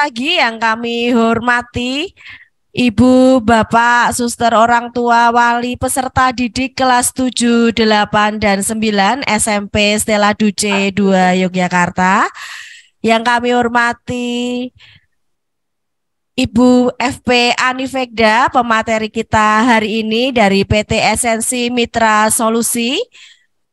lagi yang kami hormati Ibu, Bapak, Suster, orang tua, wali, peserta didik kelas 7, 8, dan 9 SMP Stella Duce 2 Yogyakarta. Yang kami hormati Ibu FP Anifegda, pemateri kita hari ini dari PT Esensi Mitra Solusi.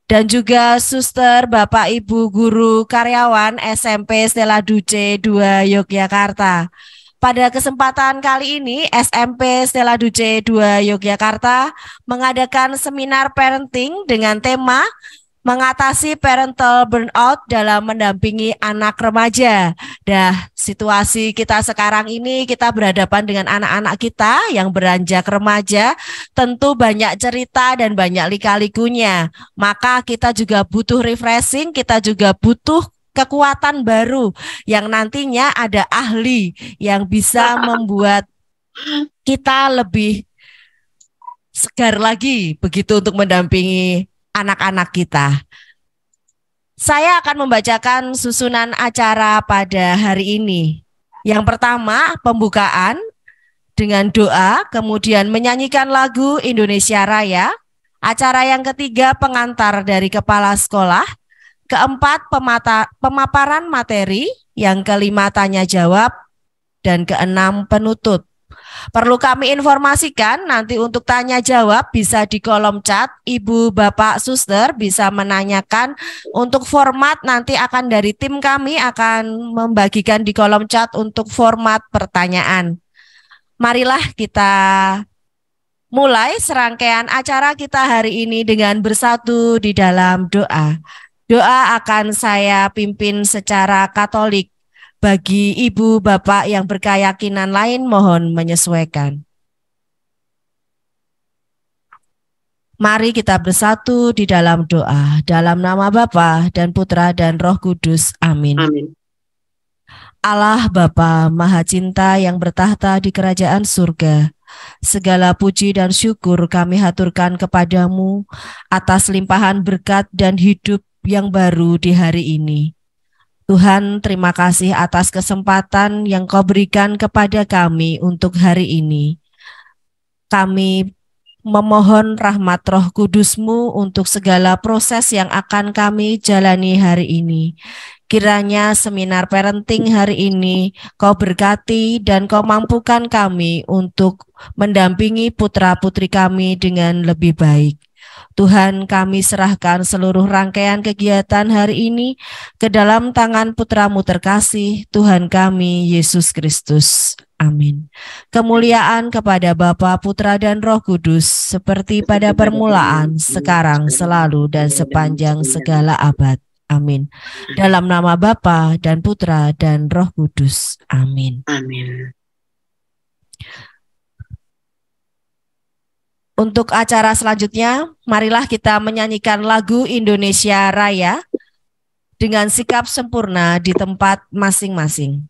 Dan juga Suster, Bapak, Ibu, Guru, Karyawan SMP Stella Duce 2 Yogyakarta. Pada kesempatan kali ini, SMP Stella Duce 2 Yogyakarta mengadakan seminar parenting dengan tema mengatasi parental burnout dalam mendampingi anak remaja. Situasi kita sekarang ini, kita berhadapan dengan anak-anak kita yang beranjak remaja, tentu banyak cerita dan banyak lika-likunya. Maka kita juga butuh refreshing, kita juga butuh kekuatan baru yang nantinya ada ahli yang bisa membuat kita lebih segar lagi begitu untuk mendampingi anak-anak kita. Saya akan membacakan susunan acara pada hari ini. Yang pertama, pembukaan dengan doa, kemudian menyanyikan lagu Indonesia Raya. Acara yang ketiga, pengantar dari kepala sekolah. Keempat, pemaparan materi. Yang kelima, tanya jawab. Dan keenam, penutup. Perlu kami informasikan nanti untuk tanya jawab bisa di kolom chat. Ibu, Bapak, Suster bisa menanyakan. Untuk format nanti akan dari tim kami akan membagikan di kolom chat untuk format pertanyaan. Marilah kita mulai serangkaian acara kita hari ini dengan bersatu di dalam doa. Doa akan saya pimpin secara Katolik. Bagi ibu, bapak yang berkeyakinan lain mohon menyesuaikan. Mari kita bersatu di dalam doa. Dalam nama Bapa dan Putra dan Roh Kudus. Amin. Amin. Allah Bapa Maha Cinta yang bertahta di kerajaan surga, segala puji dan syukur kami haturkan kepadamu atas limpahan berkat dan hidup yang baru di hari ini. Tuhan, terima kasih atas kesempatan yang Kau berikan kepada kami untuk hari ini. Kami memohon rahmat Roh Kudus-Mu untuk segala proses yang akan kami jalani hari ini. Kiranya seminar parenting hari ini Kau berkati dan Kau mampukan kami untuk mendampingi putra-putri kami dengan lebih baik. Tuhan, kami serahkan seluruh rangkaian kegiatan hari ini ke dalam tangan Putra-Mu terkasih, Tuhan kami, Yesus Kristus. Amin. Kemuliaan kepada Bapa, Putra, dan Roh Kudus, seperti pada permulaan, sekarang, selalu, dan sepanjang segala abad. Amin. Dalam nama Bapa dan Putra dan Roh Kudus. Amin. Amin. Untuk acara selanjutnya, marilah kita menyanyikan lagu Indonesia Raya dengan sikap sempurna di tempat masing-masing.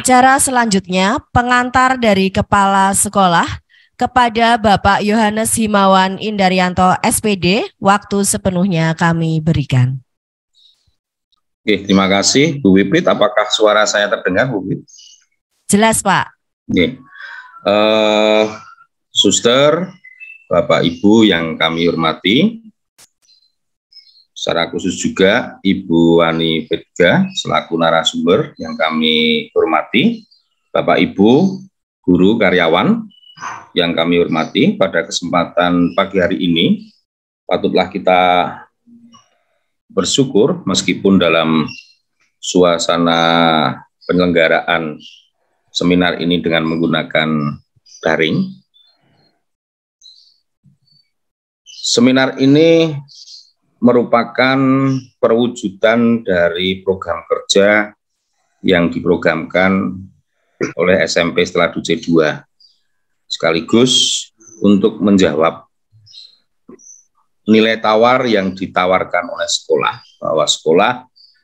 Acara selanjutnya, pengantar dari Kepala Sekolah kepada Bapak Yohanes Himawan Indaryanto SPD, waktu sepenuhnya kami berikan. Oke, terima kasih Bu Wipit. Apakah suara saya terdengar, Bu Wipit? Jelas, Pak. Oke. Suster, Bapak Ibu yang kami hormati, secara khusus juga Ibu Wani Fedga selaku narasumber yang kami hormati, Bapak Ibu guru karyawan yang kami hormati, pada kesempatan pagi hari ini patutlah kita bersyukur meskipun dalam suasana penyelenggaraan seminar ini dengan menggunakan daring. Seminar ini merupakan perwujudan dari program kerja yang diprogramkan oleh SMP Setelah C2, sekaligus untuk menjawab nilai tawar yang ditawarkan oleh sekolah, bahwa sekolah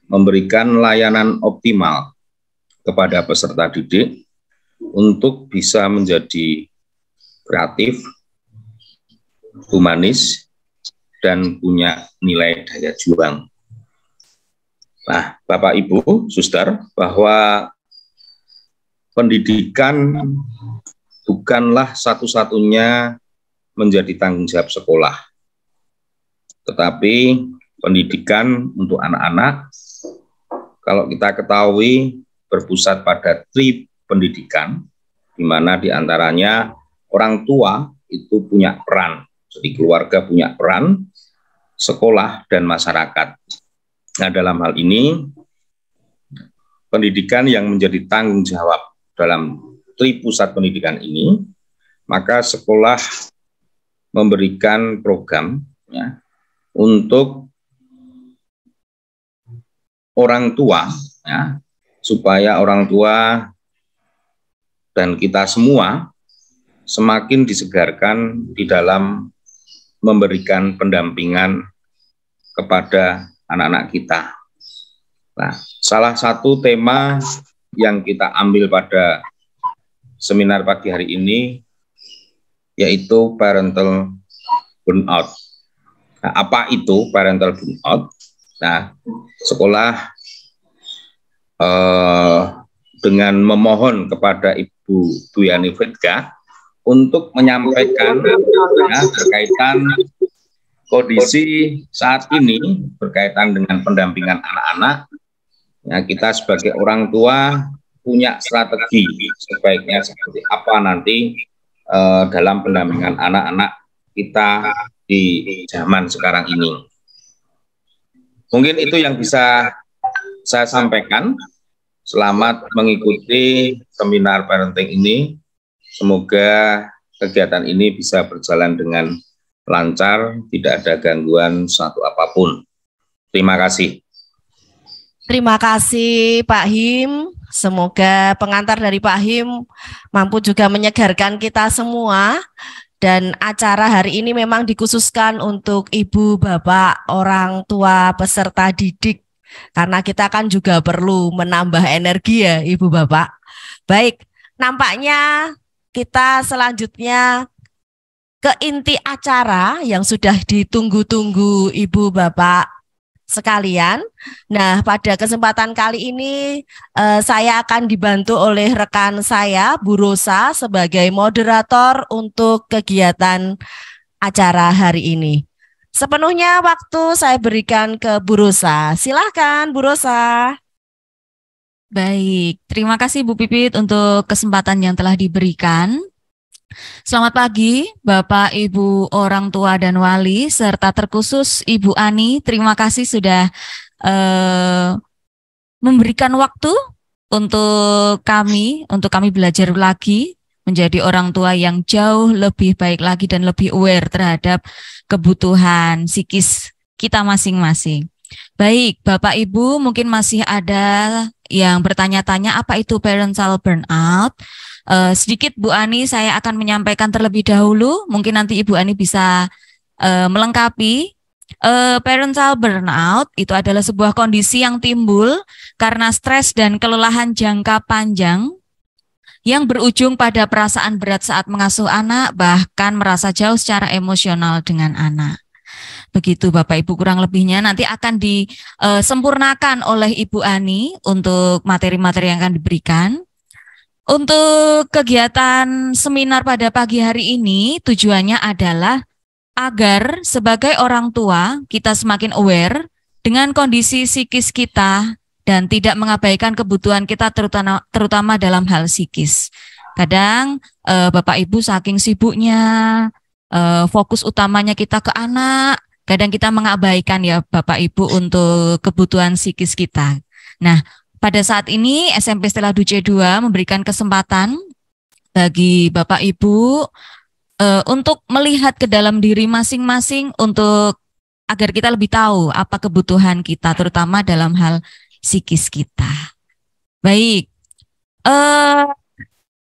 memberikan layanan optimal kepada peserta didik untuk bisa menjadi kreatif, humanis, dan punya nilai daya juang. Nah, Bapak Ibu, Suster, bahwa pendidikan bukanlah satu-satunya menjadi tanggung jawab sekolah, tetapi pendidikan untuk anak-anak, kalau kita ketahui, berpusat pada tri pendidikan, di mana diantaranya orang tua itu punya peran. Jadi keluarga punya peran, sekolah, dan masyarakat. Nah, dalam hal ini, pendidikan yang menjadi tanggung jawab dalam tri pusat pendidikan ini, maka sekolah memberikan program ya, untuk orang tua, ya, supaya orang tua dan kita semua semakin disegarkan di dalam memberikan pendampingan kepada anak-anak kita. Nah, salah satu tema yang kita ambil pada seminar pagi hari ini yaitu parental burnout. Nah, apa itu parental burnout? Nah, sekolah dengan memohon kepada Ibu Duyani Fedga untuk menyampaikan ya, berkaitan kondisi saat ini berkaitan dengan pendampingan anak-anak. Ya, kita sebagai orang tua punya strategi sebaiknya seperti apa nanti dalam pendampingan anak-anak kita di zaman sekarang ini. Mungkin itu yang bisa saya sampaikan. Selamat mengikuti seminar parenting ini. Semoga kegiatan ini bisa berjalan dengan lancar, tidak ada gangguan suatu apapun. Terima kasih. Terima kasih Pak Him. Semoga pengantar dari Pak Him mampu juga menyegarkan kita semua. Dan acara hari ini memang dikhususkan untuk ibu, bapak, orang tua, peserta didik. Karena kita kan juga perlu menambah energi ya ibu, bapak. Baik, nampaknya kita selanjutnya ke inti acara yang sudah ditunggu-tunggu ibu, bapak sekalian. Nah, pada kesempatan kali ini saya akan dibantu oleh rekan saya, Bu Rosa, sebagai moderator untuk kegiatan acara hari ini. Sepenuhnya waktu saya berikan ke Bu Rosa. Silahkan Bu Rosa. Baik, terima kasih Bu Pipit untuk kesempatan yang telah diberikan. Selamat pagi Bapak, Ibu, orang tua dan wali, serta terkhusus Ibu Ani. Terima kasih sudah memberikan waktu untuk kami belajar lagi menjadi orang tua yang jauh lebih baik lagi dan lebih aware terhadap kebutuhan psikis kita masing-masing. Baik, Bapak Ibu, mungkin masih ada yang bertanya-tanya apa itu parental burnout. Sedikit Bu Ani saya akan menyampaikan terlebih dahulu, mungkin nanti Ibu Ani bisa melengkapi Parental burnout itu adalah sebuah kondisi yang timbul karena stres dan kelelahan jangka panjang yang berujung pada perasaan berat saat mengasuh anak, bahkan merasa jauh secara emosional dengan anak. Begitu Bapak Ibu kurang lebihnya, nanti akan disempurnakan oleh Ibu Ani untuk materi-materi yang akan diberikan. Untuk kegiatan seminar pada pagi hari ini tujuannya adalah agar sebagai orang tua kita semakin aware dengan kondisi psikis kita dan tidak mengabaikan kebutuhan kita terutama dalam hal psikis. Kadang Bapak Ibu saking sibuknya, fokus utamanya kita ke anak, kadang kita mengabaikan ya Bapak Ibu untuk kebutuhan psikis kita. Nah, pada saat ini SMP Stella Duce 2 memberikan kesempatan bagi Bapak Ibu untuk melihat ke dalam diri masing-masing untuk agar kita lebih tahu apa kebutuhan kita terutama dalam hal psikis kita. Baik,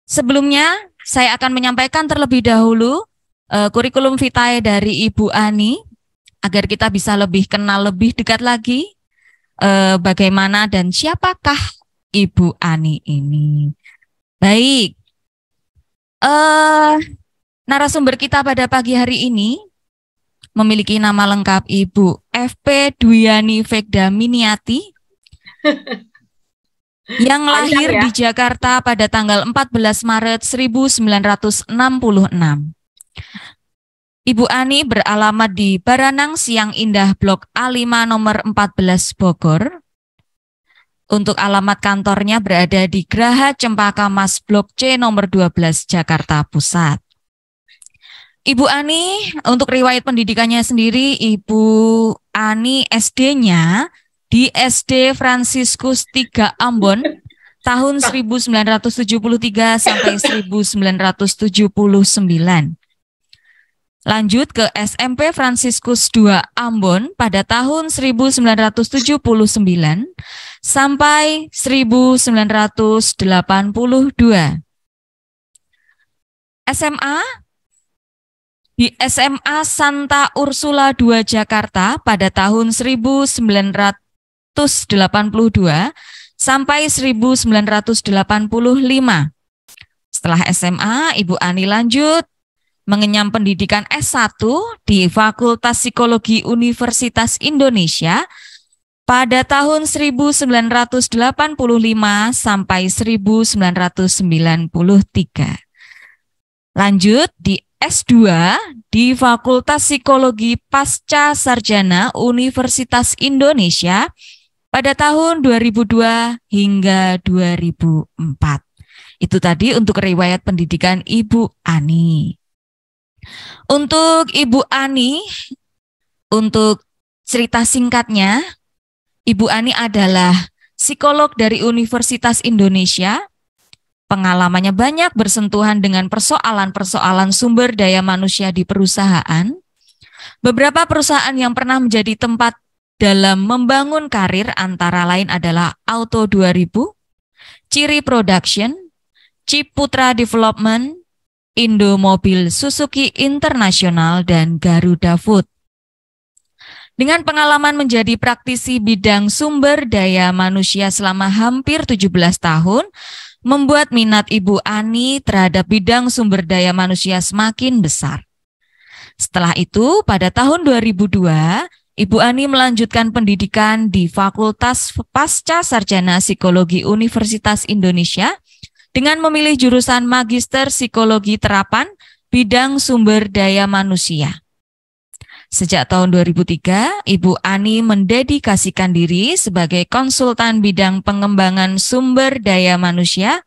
sebelumnya saya akan menyampaikan terlebih dahulu kurikulum vitae dari Ibu Ani agar kita bisa lebih kenal lebih dekat lagi bagaimana dan siapakah Ibu Ani ini. Baik, narasumber kita pada pagi hari ini memiliki nama lengkap Ibu FP Dwiani Vegda Miniati yang lahir di Jakarta pada tanggal 14 Maret 1966. Ibu Ani beralamat di Baranang Siang Indah Blok A5 nomor 14 Bogor. Untuk alamat kantornya berada di Graha Cempaka Mas Blok C nomor 12 Jakarta Pusat. Ibu Ani untuk riwayat pendidikannya sendiri, Ibu Ani SD-nya di SD Fransiskus 3 Ambon tahun 1973 sampai 1979. Lanjut ke SMP Fransiskus 2 Ambon pada tahun 1979 sampai 1982. SMA di SMA Santa Ursula 2 Jakarta pada tahun 1982 sampai 1985. Setelah SMA, Ibu Ani lanjut mengenyam pendidikan S1 di Fakultas Psikologi Universitas Indonesia pada tahun 1985 sampai 1993. Lanjut di S2 di Fakultas Psikologi Pasca Sarjana Universitas Indonesia pada tahun 2002 hingga 2004. Itu tadi untuk riwayat pendidikan Ibu Ani. Untuk Ibu Ani, untuk cerita singkatnya, Ibu Ani adalah psikolog dari Universitas Indonesia. Pengalamannya banyak bersentuhan dengan persoalan-persoalan sumber daya manusia di perusahaan. Beberapa perusahaan yang pernah menjadi tempat dalam membangun karir antara lain adalah Auto 2000, Ciri Production, Ciputra Development, Indomobil Suzuki International, dan Garuda Food. Dengan pengalaman menjadi praktisi bidang sumber daya manusia selama hampir 17 tahun, membuat minat Ibu Ani terhadap bidang sumber daya manusia semakin besar. Setelah itu, pada tahun 2002, Ibu Ani melanjutkan pendidikan di Fakultas Pasca Sarjana Psikologi Universitas Indonesia dengan memilih jurusan Magister Psikologi Terapan bidang sumber daya manusia. Sejak tahun 2003, Ibu Ani mendedikasikan diri sebagai konsultan bidang pengembangan sumber daya manusia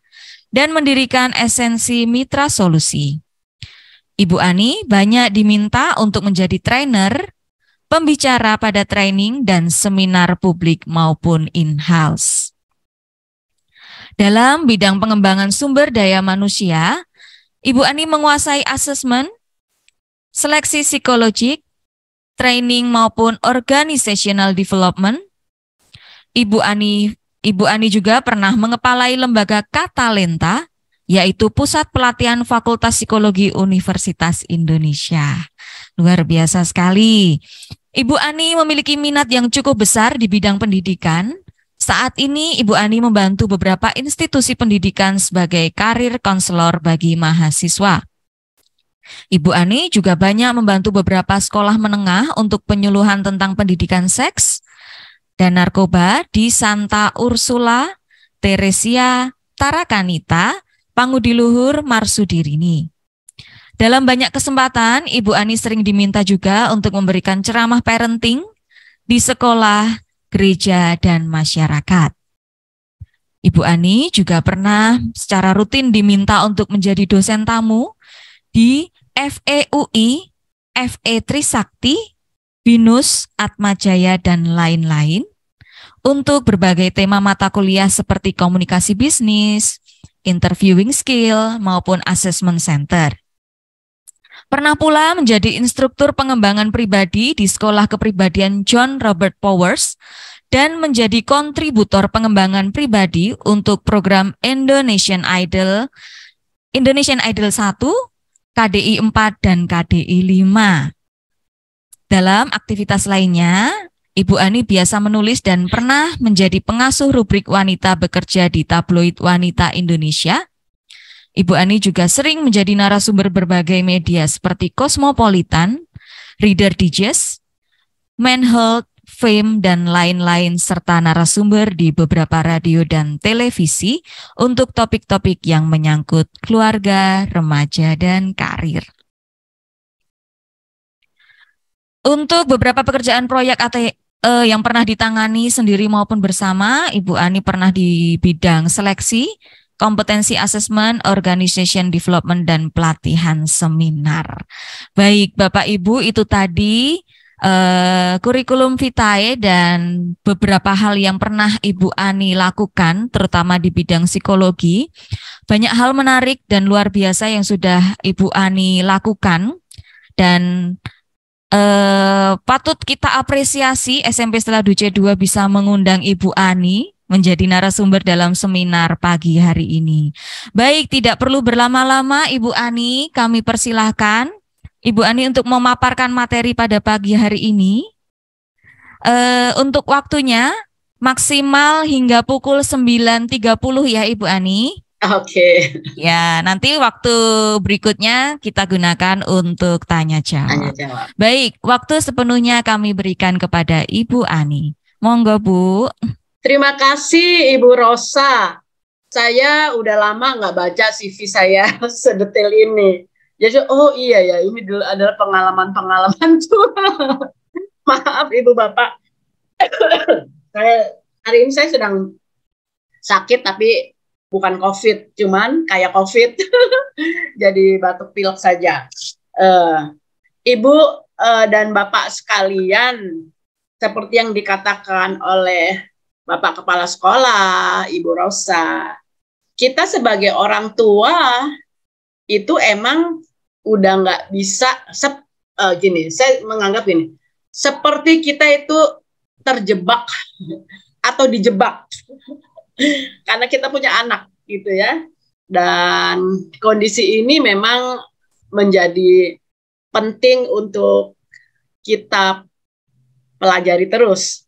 dan mendirikan Esensi Mitra Solusi. Ibu Ani banyak diminta untuk menjadi trainer, pembicara pada training dan seminar publik maupun in-house. Dalam bidang pengembangan sumber daya manusia, Ibu Ani menguasai asesmen, seleksi psikologik, training maupun organizational development. Ibu Ani juga pernah mengepalai lembaga Katalenta yaitu Pusat Pelatihan Fakultas Psikologi Universitas Indonesia. Luar biasa sekali. Ibu Ani memiliki minat yang cukup besar di bidang pendidikan. Saat ini Ibu Ani membantu beberapa institusi pendidikan sebagai karir konselor bagi mahasiswa. Ibu Ani juga banyak membantu beberapa sekolah menengah untuk penyuluhan tentang pendidikan seks dan narkoba di Santa Ursula, Teresia, Tarakanita, Pangudiluhur, Marsudirini. Dalam banyak kesempatan, Ibu Ani sering diminta juga untuk memberikan ceramah parenting di sekolah, gereja, dan masyarakat. Ibu Ani juga pernah secara rutin diminta untuk menjadi dosen tamu di FEUI, FE Trisakti, BINUS, Atmajaya, dan lain-lain untuk berbagai tema mata kuliah seperti komunikasi bisnis, interviewing skill, maupun assessment center. Pernah pula menjadi instruktur pengembangan pribadi di Sekolah Kepribadian John Robert Powers dan menjadi kontributor pengembangan pribadi untuk program Indonesian Idol 1, KDI 4, dan KDI 5. Dalam aktivitas lainnya, Ibu Ani biasa menulis dan pernah menjadi pengasuh rubrik wanita bekerja di tabloid Wanita Indonesia. Ibu Ani juga sering menjadi narasumber berbagai media seperti Cosmopolitan, Reader Digest, Men Health, Fame, dan lain-lain, serta narasumber di beberapa radio dan televisi untuk topik-topik yang menyangkut keluarga, remaja, dan karir. Untuk beberapa pekerjaan proyek yang pernah ditangani sendiri maupun bersama, Ibu Ani pernah di bidang seleksi, kompetensi asesmen, organization development, dan pelatihan seminar. Baik, Bapak Ibu, itu tadi kurikulum vitae dan beberapa hal yang pernah Ibu Ani lakukan, terutama di bidang psikologi. Banyak hal menarik dan luar biasa yang sudah Ibu Ani lakukan, dan patut kita apresiasi SMP Stella Duce 2 bisa mengundang Ibu Ani menjadi narasumber dalam seminar pagi hari ini. Baik, tidak perlu berlama-lama Ibu Ani, kami persilahkan Ibu Ani untuk memaparkan materi pada pagi hari ini. Untuk waktunya maksimal hingga pukul 9.30 ya Ibu Ani. Oke. Ya, nanti waktu berikutnya kita gunakan untuk tanya jawab. Baik, waktu sepenuhnya kami berikan kepada Ibu Ani. Monggo Bu. Terima kasih Ibu Rosa. Saya udah lama nggak baca CV saya sedetail ini. Jadi, oh iya ya, ini dulu adalah pengalaman-pengalaman tuh. Maaf Ibu Bapak. Hari ini saya sedang sakit tapi bukan COVID, cuman kayak COVID. Jadi batuk pilek saja. Ibu dan Bapak sekalian, seperti yang dikatakan oleh Bapak Kepala Sekolah, Ibu Rosa, kita sebagai orang tua itu emang udah nggak bisa gini. Saya menganggap ini seperti kita itu terjebak atau dijebak karena kita punya anak gitu ya. Dan kondisi ini memang menjadi penting untuk kita pelajari terus.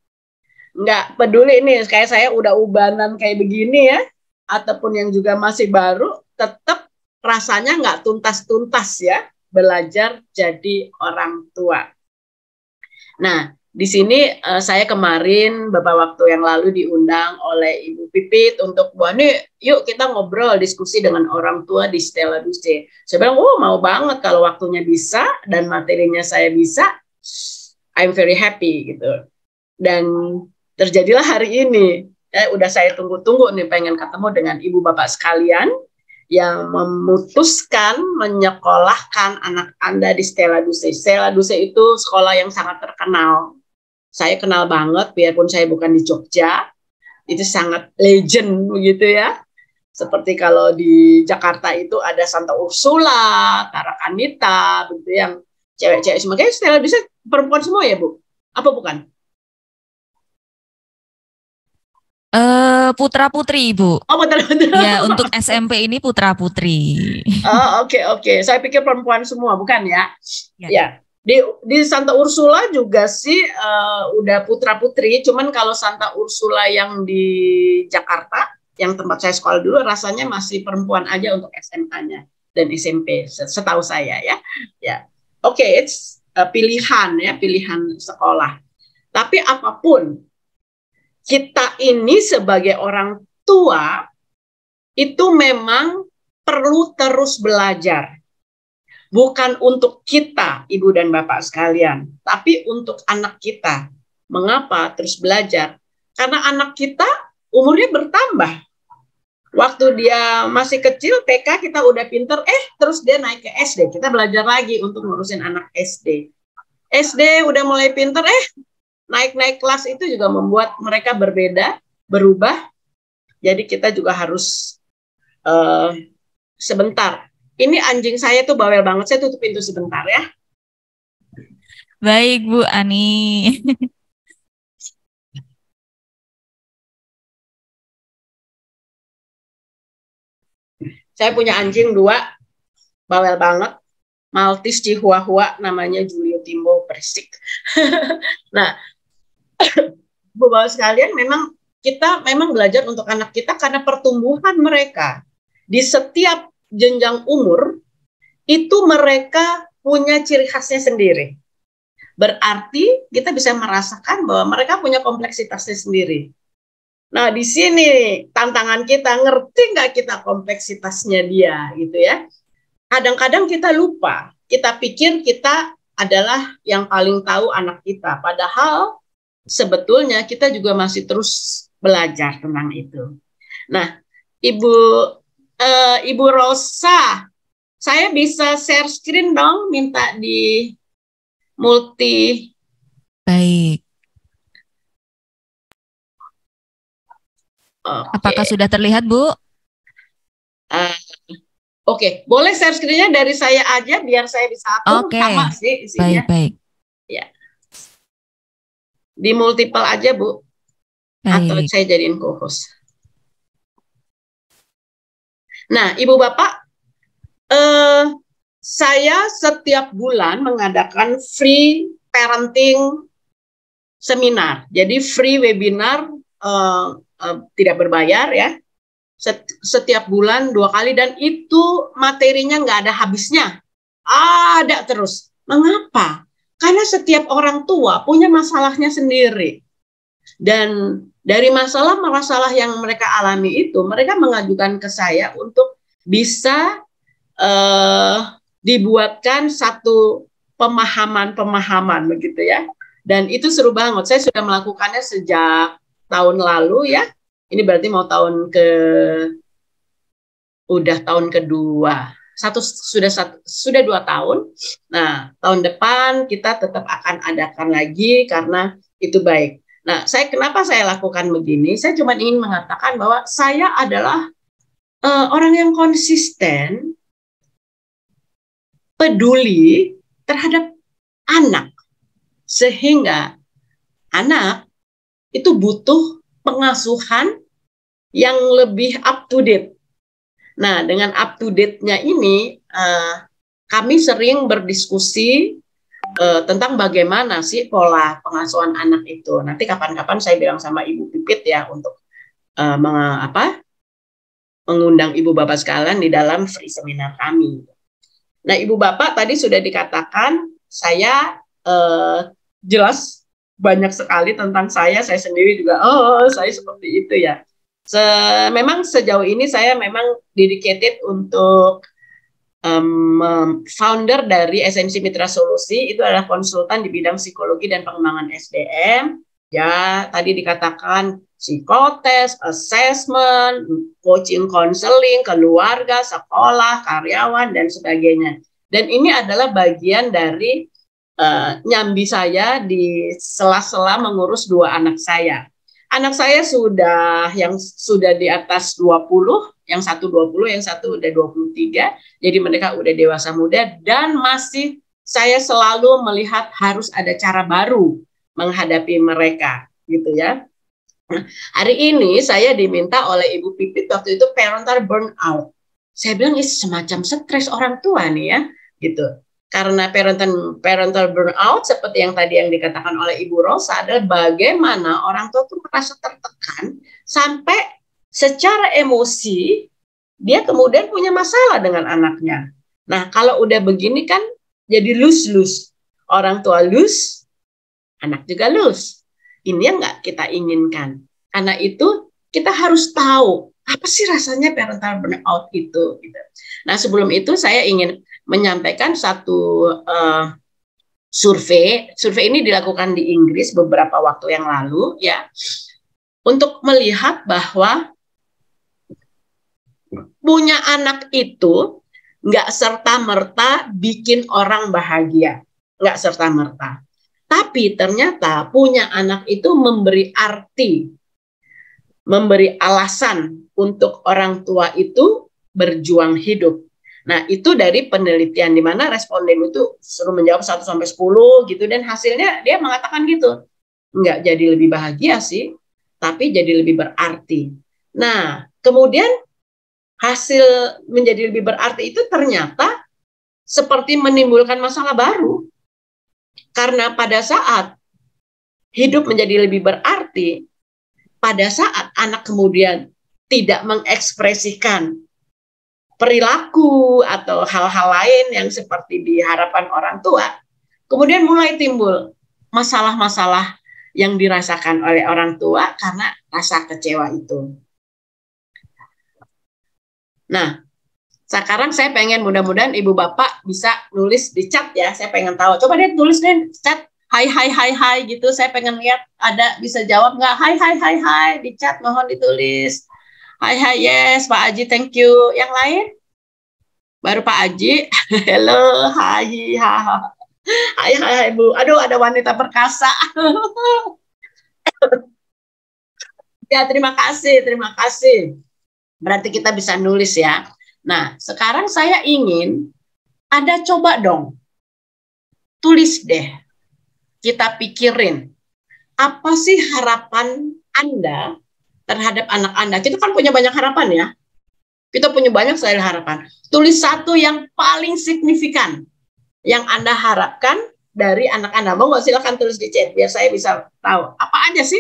Nggak peduli nih, kayak saya udah ubanan kayak begini ya, ataupun yang juga masih baru, tetap rasanya nggak tuntas-tuntas ya, belajar jadi orang tua. Nah, di sini saya kemarin beberapa waktu yang lalu diundang oleh Ibu Pipit untuk, Bu Ani, yuk kita ngobrol, diskusi dengan orang tua di Stella Duce. Saya bilang, oh mau banget kalau waktunya bisa dan materinya saya bisa, I'm very happy gitu. Dan terjadilah hari ini. Udah saya tunggu-tunggu nih pengen ketemu dengan Ibu Bapak sekalian yang memutuskan menyekolahkan anak Anda di Stella Duce. Stella Duce itu sekolah yang sangat terkenal. Saya kenal banget, biarpun saya bukan di Jogja, itu sangat legend begitu ya. Seperti kalau di Jakarta itu ada Santa Ursula, Tarakanita, begitu yang cewek-cewek semua. Kayaknya Stella Duce perempuan semua ya Bu? Apa bukan? Putra putri Ibu. Oh, betul-betul. Ya, untuk SMP ini putra putri. Oh, oke. Saya pikir perempuan semua, bukan ya? Ya. Ya. Di Santa Ursula juga sih udah putra putri. Cuman kalau Santa Ursula yang di Jakarta, yang tempat saya sekolah dulu, rasanya masih perempuan aja untuk SMA-nya dan SMP, setahu saya ya. Ya. Oke, it's pilihan ya, pilihan sekolah. Tapi apapun, kita ini sebagai orang tua itu memang perlu terus belajar. Bukan untuk kita, Ibu dan Bapak sekalian, tapi untuk anak kita. Mengapa terus belajar? Karena anak kita umurnya bertambah. Waktu dia masih kecil, TK kita udah pinter, terus dia naik ke SD. Kita belajar lagi untuk ngurusin anak SD. SD udah mulai pinter, naik-naik kelas itu juga membuat mereka berbeda, berubah. Jadi kita juga harus sebentar. Ini anjing saya tuh bawel banget, saya tutup pintu sebentar ya. Baik Bu Ani. Saya punya anjing 2, bawel banget. Maltese Chihuahua, namanya Julio Timbo, berisik. Nah, Bapak sekalian, memang kita belajar untuk anak kita karena pertumbuhan mereka. Di setiap jenjang umur, itu mereka punya ciri khasnya sendiri. Berarti kita bisa merasakan bahwa mereka punya kompleksitasnya sendiri. Nah, di sini tantangan kita, ngerti nggak kita kompleksitasnya dia, gitu ya. Kadang-kadang kita lupa, kita pikir kita adalah yang paling tahu anak kita. Padahal sebetulnya kita juga masih terus belajar tentang itu. Nah, Ibu Rosa, saya bisa share screen dong, minta di multi. Baik. Okay. Apakah sudah terlihat, Bu? Oke, boleh share screen-nya dari saya aja biar saya bisa atur. Sama sih isinya. Baik. Ya. Di multiple aja, Bu. Baik. Atau saya jadiin co-host. Nah, Ibu Bapak, saya setiap bulan mengadakan free parenting seminar. Jadi free webinar tidak berbayar ya. Setiap bulan 2 kali, dan itu materinya nggak ada habisnya. Ada terus. Mengapa? Karena setiap orang tua punya masalahnya sendiri. Dan dari masalah-masalah yang mereka alami itu, mereka mengajukan ke saya untuk bisa dibuatkan satu pemahaman begitu ya. Dan itu seru banget. Saya sudah melakukannya sejak tahun lalu ya. Ini berarti mau udah tahun kedua. Sudah 2 tahun. Nah, tahun depan kita tetap akan adakan lagi karena itu baik. Nah, kenapa saya lakukan begini? Saya cuma ingin mengatakan bahwa saya adalah orang yang konsisten, peduli terhadap anak, sehingga anak itu butuh pengasuhan yang lebih up to date. Nah, dengan up to date-nya ini, kami sering berdiskusi tentang bagaimana sih pola pengasuhan anak itu. Nanti kapan-kapan saya bilang sama Ibu Pipit ya untuk mengundang Ibu Bapak sekalian di dalam free seminar kami. Nah, Ibu Bapak tadi sudah dikatakan, saya jelas banyak sekali tentang saya sendiri juga, saya seperti itu ya. Memang sejauh ini saya memang dedicated untuk founder dari SMC Mitra Solusi, itu adalah konsultan di bidang psikologi dan pengembangan SDM. Ya, tadi dikatakan psikotes, assessment, coaching, counseling, keluarga, sekolah, karyawan, dan sebagainya. Dan ini adalah bagian dari nyambi saya di sela-sela mengurus 2 anak saya. Anak saya yang sudah di atas 20, yang satu 20, yang satu udah 23, jadi mereka udah dewasa muda, dan masih saya selalu melihat harus ada cara baru menghadapi mereka, gitu ya. Hari ini saya diminta oleh Ibu Pipit waktu itu parental burnout. Saya bilang ini semacam stres orang tua nih ya, gitu. Karena parental burnout seperti yang tadi yang dikatakan oleh Ibu Rosa adalah bagaimana orang tua tuh merasa tertekan sampai secara emosi dia kemudian punya masalah dengan anaknya. Nah, kalau udah begini kan jadi lose-lose. Orang tua lose, anak juga lose. Ini yang nggak kita inginkan. Karena itu kita harus tahu apa sih rasanya parental burnout itu. Gitu. Nah, sebelum itu saya ingin menyampaikan satu survei. Survei ini dilakukan di Inggris beberapa waktu yang lalu, ya, untuk melihat bahwa punya anak itu nggak serta-merta bikin orang bahagia, nggak serta-merta. Tapi ternyata punya anak itu memberi arti, memberi alasan untuk orang tua itu berjuang hidup. Nah, itu dari penelitian di mana responden itu suruh menjawab 1 sampai 10 gitu, dan hasilnya dia mengatakan gitu. Nggak jadi lebih bahagia sih, tapi jadi lebih berarti. Nah, kemudian hasil menjadi lebih berarti itu ternyata seperti menimbulkan masalah baru. Karena pada saat hidup menjadi lebih berarti, pada saat anak kemudian tidak mengekspresikan perilaku atau hal-hal lain yang seperti diharapkan orang tua, kemudian mulai timbul masalah-masalah yang dirasakan oleh orang tua karena rasa kecewa itu. Nah, sekarang saya pengen mudah-mudahan Ibu Bapak bisa nulis di chat ya. Saya pengen tahu. Coba deh tulis deh chat. Hai, hai, hai, hai gitu. Saya pengen lihat ada bisa jawab nggak? Hai, hai, hai, hai. Di chat mohon ditulis. Hai, hai, yes. Pak Aji, thank you. Yang lain? Baru Pak Aji. Hello, hai, hai. Hai, hai, hai, Bu. Aduh, ada wanita perkasa. Ya, terima kasih, terima kasih. Berarti kita bisa nulis ya. Nah, sekarang saya ingin ada coba dong. Tulis deh. Kita pikirin. Apa sih harapan Anda terhadap anak Anda? Kita kan punya banyak harapan ya. Kita punya banyak sekali harapan. Tulis satu yang paling signifikan yang Anda harapkan dari anak Anda. Mau nggak, silakan tulis di chat biar saya bisa tahu. Apa aja sih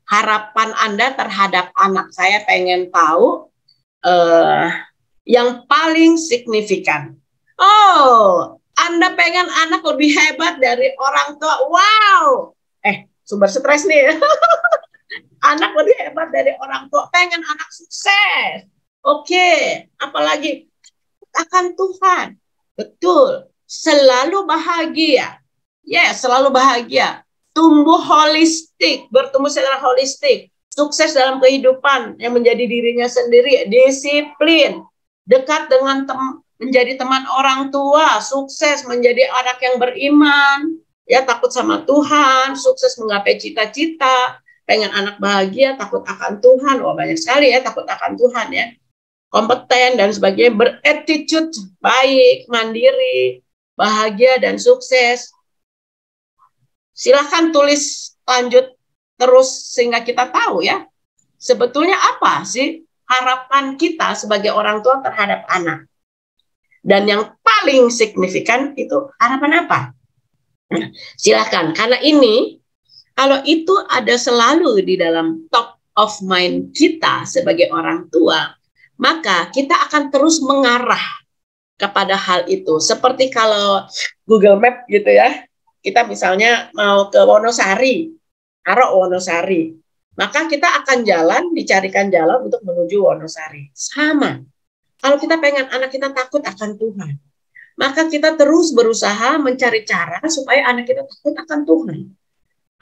harapan Anda terhadap anak? Saya pengen tahu yang paling signifikan. Oh, Anda pengen anak lebih hebat dari orang tua. Wow. Sumber stres nih. Anak lebih hebat dari orang tua. Pengen anak sukses. Oke. Apalagi akan Tuhan. Betul. Selalu bahagia. Yes, selalu bahagia. Tumbuh holistik. Bertumbuh secara holistik. Sukses dalam kehidupan yang menjadi dirinya sendiri. Disiplin. Dekat dengan menjadi teman orang tua. Sukses menjadi anak yang beriman. Ya, takut sama Tuhan. Sukses menggapai cita-cita. Pengen anak bahagia, takut akan Tuhan. Wah, banyak sekali ya takut akan Tuhan ya. Kompeten dan sebagainya, berattitude baik, mandiri, bahagia dan sukses. Silahkan tulis lanjut terus sehingga kita tahu ya. Sebetulnya apa sih harapan kita sebagai orang tua terhadap anak. Dan yang paling signifikan itu harapan apa? Silahkan, karena ini kalau itu ada selalu di dalam top of mind kita sebagai orang tua, maka kita akan terus mengarah kepada hal itu. Seperti kalau Google Map gitu ya, kita misalnya mau ke Wonosari, taruh Wonosari, maka kita akan dicarikan jalan untuk menuju Wonosari. Sama, kalau kita pengen anak kita takut akan Tuhan, maka kita terus berusaha mencari cara supaya anak kita takut akan Tuhan.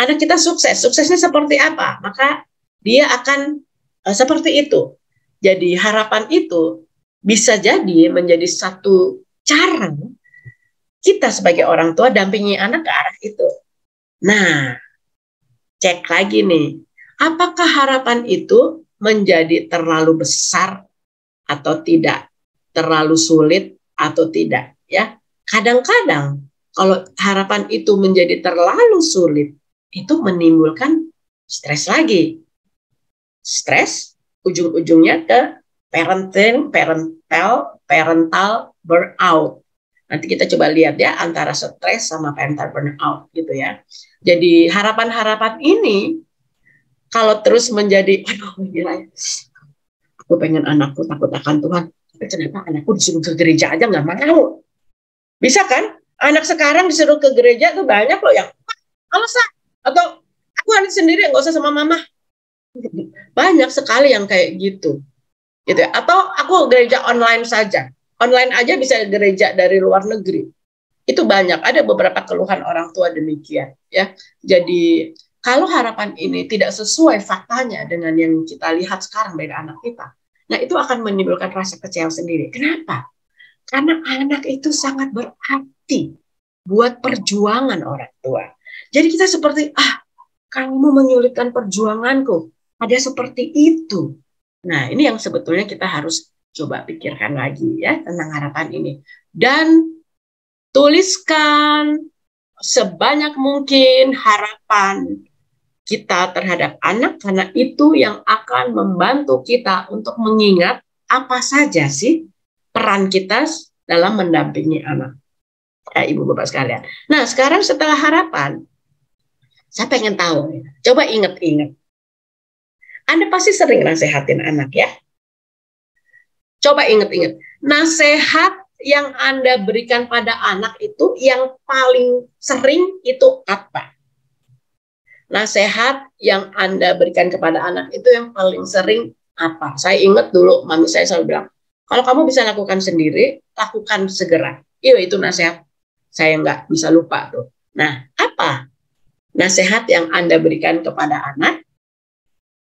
Anak kita sukses, suksesnya seperti apa? Maka dia akan seperti itu. Jadi harapan itu bisa jadi menjadi satu cara kita sebagai orang tua dampingi anak ke arah itu. Nah, cek lagi nih, apakah harapan itu menjadi terlalu besar atau tidak, terlalu sulit atau tidak? Ya, kadang-kadang kalau harapan itu menjadi terlalu sulit, itu menimbulkan stres lagi. stres, ujung-ujungnya ke parental burnout. Nanti kita coba lihat ya antara stres sama parental burnout gitu ya. Jadi harapan-harapan ini kalau terus menjadi, aduh gila ya, aku pengen anakku takut akan Tuhan, tapi kenapa anakku disuruh ke gereja aja nggak mau? Bisa kan? Anak sekarang disuruh ke gereja tuh banyak loh yang alasan, atau aku harus sendiri nggak usah sama mama. Banyak sekali yang kayak gitu ya. Atau aku gereja online saja. Online aja bisa gereja dari luar negeri. Itu banyak, ada beberapa keluhan orang tua demikian ya. Jadi kalau harapan ini tidak sesuai faktanya dengan yang kita lihat sekarang dari anak kita, nah itu akan menimbulkan rasa kecewa sendiri. Kenapa? Karena anak itu sangat berarti buat perjuangan orang tua. Jadi kita seperti, kamu menyulitkan perjuanganku. Ada seperti itu. Nah, ini yang sebetulnya kita harus coba pikirkan lagi ya tentang harapan ini. Dan tuliskan sebanyak mungkin harapan kita terhadap anak, karena itu yang akan membantu kita untuk mengingat apa saja sih peran kita dalam mendampingi anak. Ibu bapak sekalian. Nah, sekarang setelah harapan, saya pengen tahu, coba ingat-ingat. Anda pasti sering nasehatin anak ya. Coba ingat-ingat, nasihat yang Anda berikan pada anak itu yang paling sering itu apa? Nasihat yang Anda berikan kepada anak itu yang paling sering apa? Saya ingat dulu mami saya selalu bilang, kalau kamu bisa lakukan sendiri, lakukan segera. Itu nasihat saya nggak bisa lupa tuh. Nah, apa nasihat yang Anda berikan kepada anak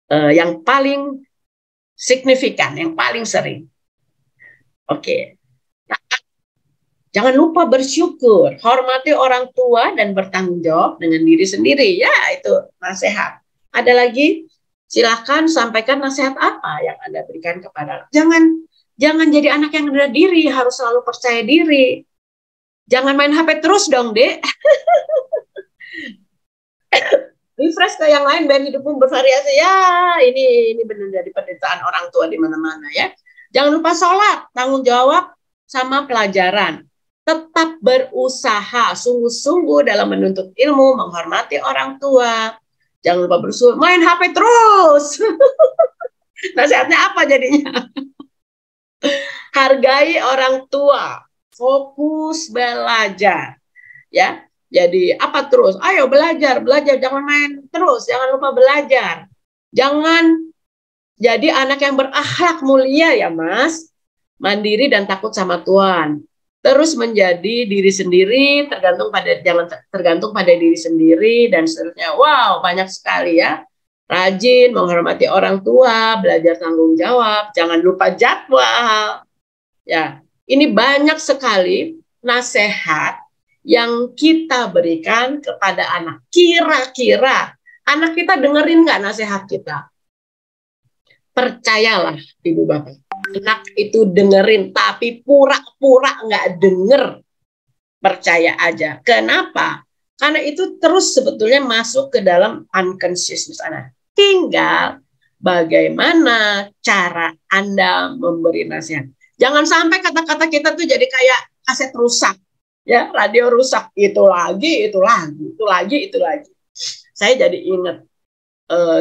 yang paling signifikan, yang paling sering? Oke. Nah, jangan lupa bersyukur, hormati orang tua dan bertanggung jawab dengan diri sendiri. Ya, itu nasihat. Ada lagi? Silakan sampaikan nasihat apa yang Anda berikan kepada anak. Jangan jadi anak yang rendah diri, harus selalu percaya diri. Jangan main HP terus dong, Dek. Refresh ke yang lain biar hidupmu bervariasi. Ya, ini benar dari penderitaan orang tua di mana-mana ya. Jangan lupa sholat, tanggung jawab sama pelajaran. Tetap berusaha sungguh-sungguh dalam menuntut ilmu, menghormati orang tua. Jangan lupa bersyukur, main HP terus. Nasihatnya apa jadinya? Hargai orang tua, fokus belajar. Ya, jadi apa terus? Ayo belajar, jangan main terus, jangan lupa belajar. Jangan jadi anak yang berakhlak mulia ya Mas, mandiri dan takut sama Tuhan. Terus menjadi diri sendiri, jangan tergantung pada diri sendiri dan seterusnya. Wow, banyak sekali ya. Rajin, menghormati orang tua, belajar tanggung jawab, jangan lupa jadwal. Ya, ini banyak sekali nasihat yang kita berikan kepada anak. Kira-kira anak kita dengerin nggak nasihat kita? Percayalah ibu bapak, anak itu dengerin tapi pura-pura nggak denger. Percaya aja. Kenapa? Karena itu terus sebetulnya masuk ke dalam unconsciousness anak. Tinggal bagaimana cara Anda memberi nasihat. Jangan sampai kata-kata kita tuh jadi kayak kaset rusak, ya, radio rusak. Itu lagi. Saya jadi ingat.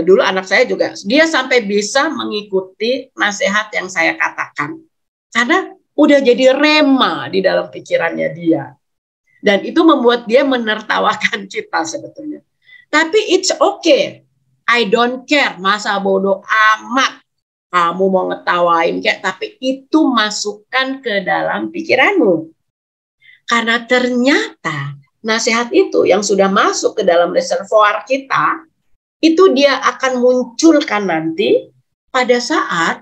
Dulu anak saya juga, dia sampai bisa mengikuti nasihat yang saya katakan. Karena udah jadi rema di dalam pikirannya dia. Dan itu membuat dia menertawakan kita sebetulnya. Tapi it's okay. I don't care, masa bodoh amat. Kamu mau ngetawain kayak, tapi itu masukkan ke dalam pikiranmu. Karena ternyata nasihat itu yang sudah masuk ke dalam reservoir kita, itu dia akan munculkan nanti pada saat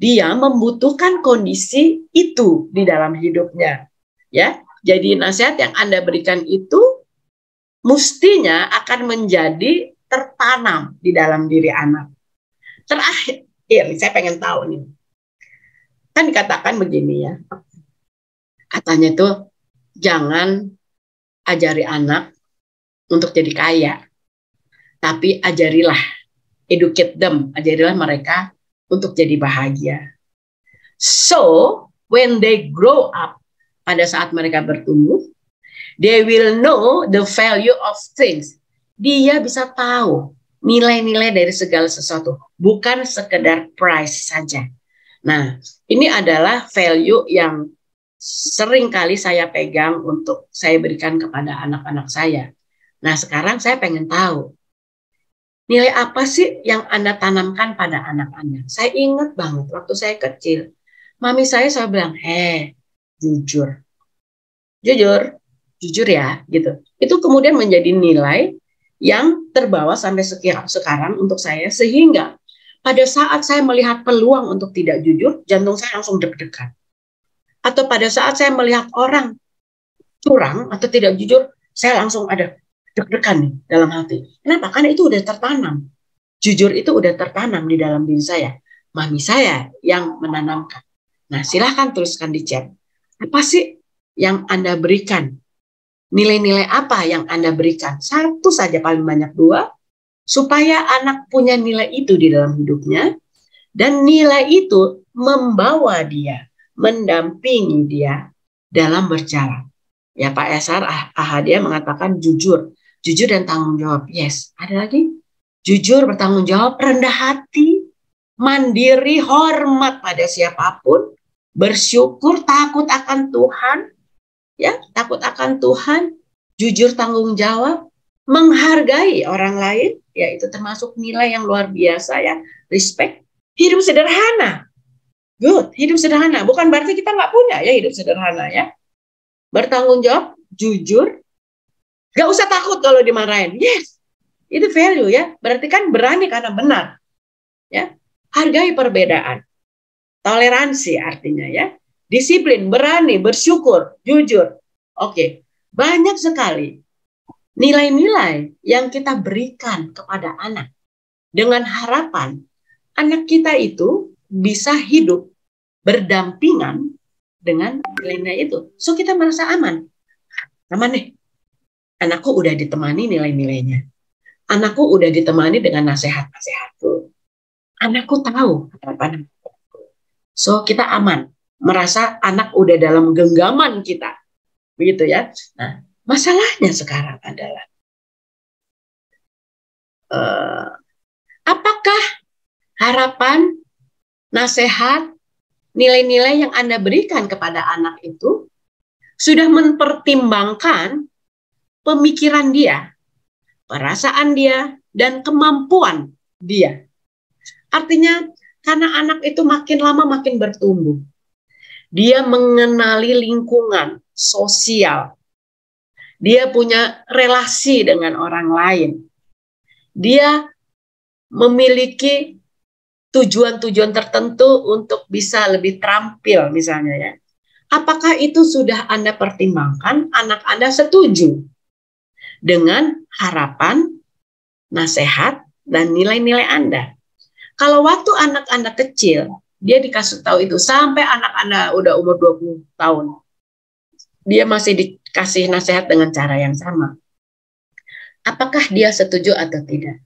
dia membutuhkan kondisi itu di dalam hidupnya. Ya, jadi nasihat yang Anda berikan itu mestinya akan menjadi tertanam di dalam diri anak. Terakhir, saya pengen tahu nih. Kan dikatakan begini ya. Katanya itu jangan ajari anak untuk jadi kaya. Tapi ajarilah educate them, ajarilah mereka untuk jadi bahagia. So, when they grow up, pada saat mereka bertumbuh, they will know the value of things. Dia bisa tahu nilai-nilai dari segala sesuatu, bukan sekedar price saja. Nah, ini adalah value yang sering kali saya pegang untuk saya berikan kepada anak-anak saya. Nah, sekarang saya pengen tahu, nilai apa sih yang Anda tanamkan pada anak Anda? Saya ingat banget waktu saya kecil, mami saya selalu bilang, jujur. Jujur ya, gitu. Itu kemudian menjadi nilai yang terbawa sampai sekarang untuk saya, sehingga pada saat saya melihat peluang untuk tidak jujur, jantung saya langsung deg-degan. Atau pada saat saya melihat orang curang atau tidak jujur, saya langsung ada deg-degan nih dalam hati. Kenapa? Karena itu udah tertanam. Jujur itu udah tertanam di dalam diri saya. Mami saya yang menanamkan. Nah, silahkan tuliskan di chat. Apa sih yang Anda berikan? Nilai-nilai apa yang Anda berikan? Satu saja, paling banyak 2, supaya anak punya nilai itu di dalam hidupnya, dan nilai itu membawa dia, mendampingi dia dalam berjalan. Ya, Pak Esar Ahadia mengatakan jujur dan tanggung jawab. Yes, ada lagi. Jujur, bertanggung jawab, rendah hati, mandiri, hormat pada siapapun, bersyukur, takut akan Tuhan, ya, takut akan Tuhan, jujur, tanggung jawab, menghargai orang lain, ya itu termasuk nilai yang luar biasa ya, respect, hidup sederhana, good, hidup sederhana, bukan berarti kita nggak punya ya hidup sederhana ya, bertanggung jawab, jujur, nggak usah takut kalau dimarahin, yes, itu value ya, berarti kan berani karena benar, ya, hargai perbedaan, toleransi artinya ya, disiplin, berani, bersyukur, jujur, oke, banyak sekali nilai-nilai yang kita berikan kepada anak dengan harapan anak kita itu bisa hidup berdampingan dengan nilai-nilai itu. So kita merasa aman. Aman nih. Anakku udah ditemani nilai-nilainya. Anakku udah ditemani dengan nasihat-nasihatku. Anakku tahu apa. So kita aman. Merasa anak udah dalam genggaman kita. Begitu ya. Nah, masalahnya sekarang adalah apakah harapan, nasihat, nilai-nilai yang Anda berikan kepada anak itu sudah mempertimbangkan pemikiran dia, perasaan dia, dan kemampuan dia. Artinya karena anak itu makin lama makin bertumbuh. Dia mengenali lingkungan sosial. Dia punya relasi dengan orang lain. Dia memiliki tujuan-tujuan tertentu untuk bisa lebih terampil misalnya ya. Apakah itu sudah Anda pertimbangkan? Anak Anda setuju dengan harapan, nasihat, dan nilai-nilai Anda. Kalau waktu anak Anda kecil, dia dikasih tahu itu sampai anak Anda udah umur 20 tahun. Dia masih dikasih nasihat dengan cara yang sama. Apakah dia setuju atau tidak?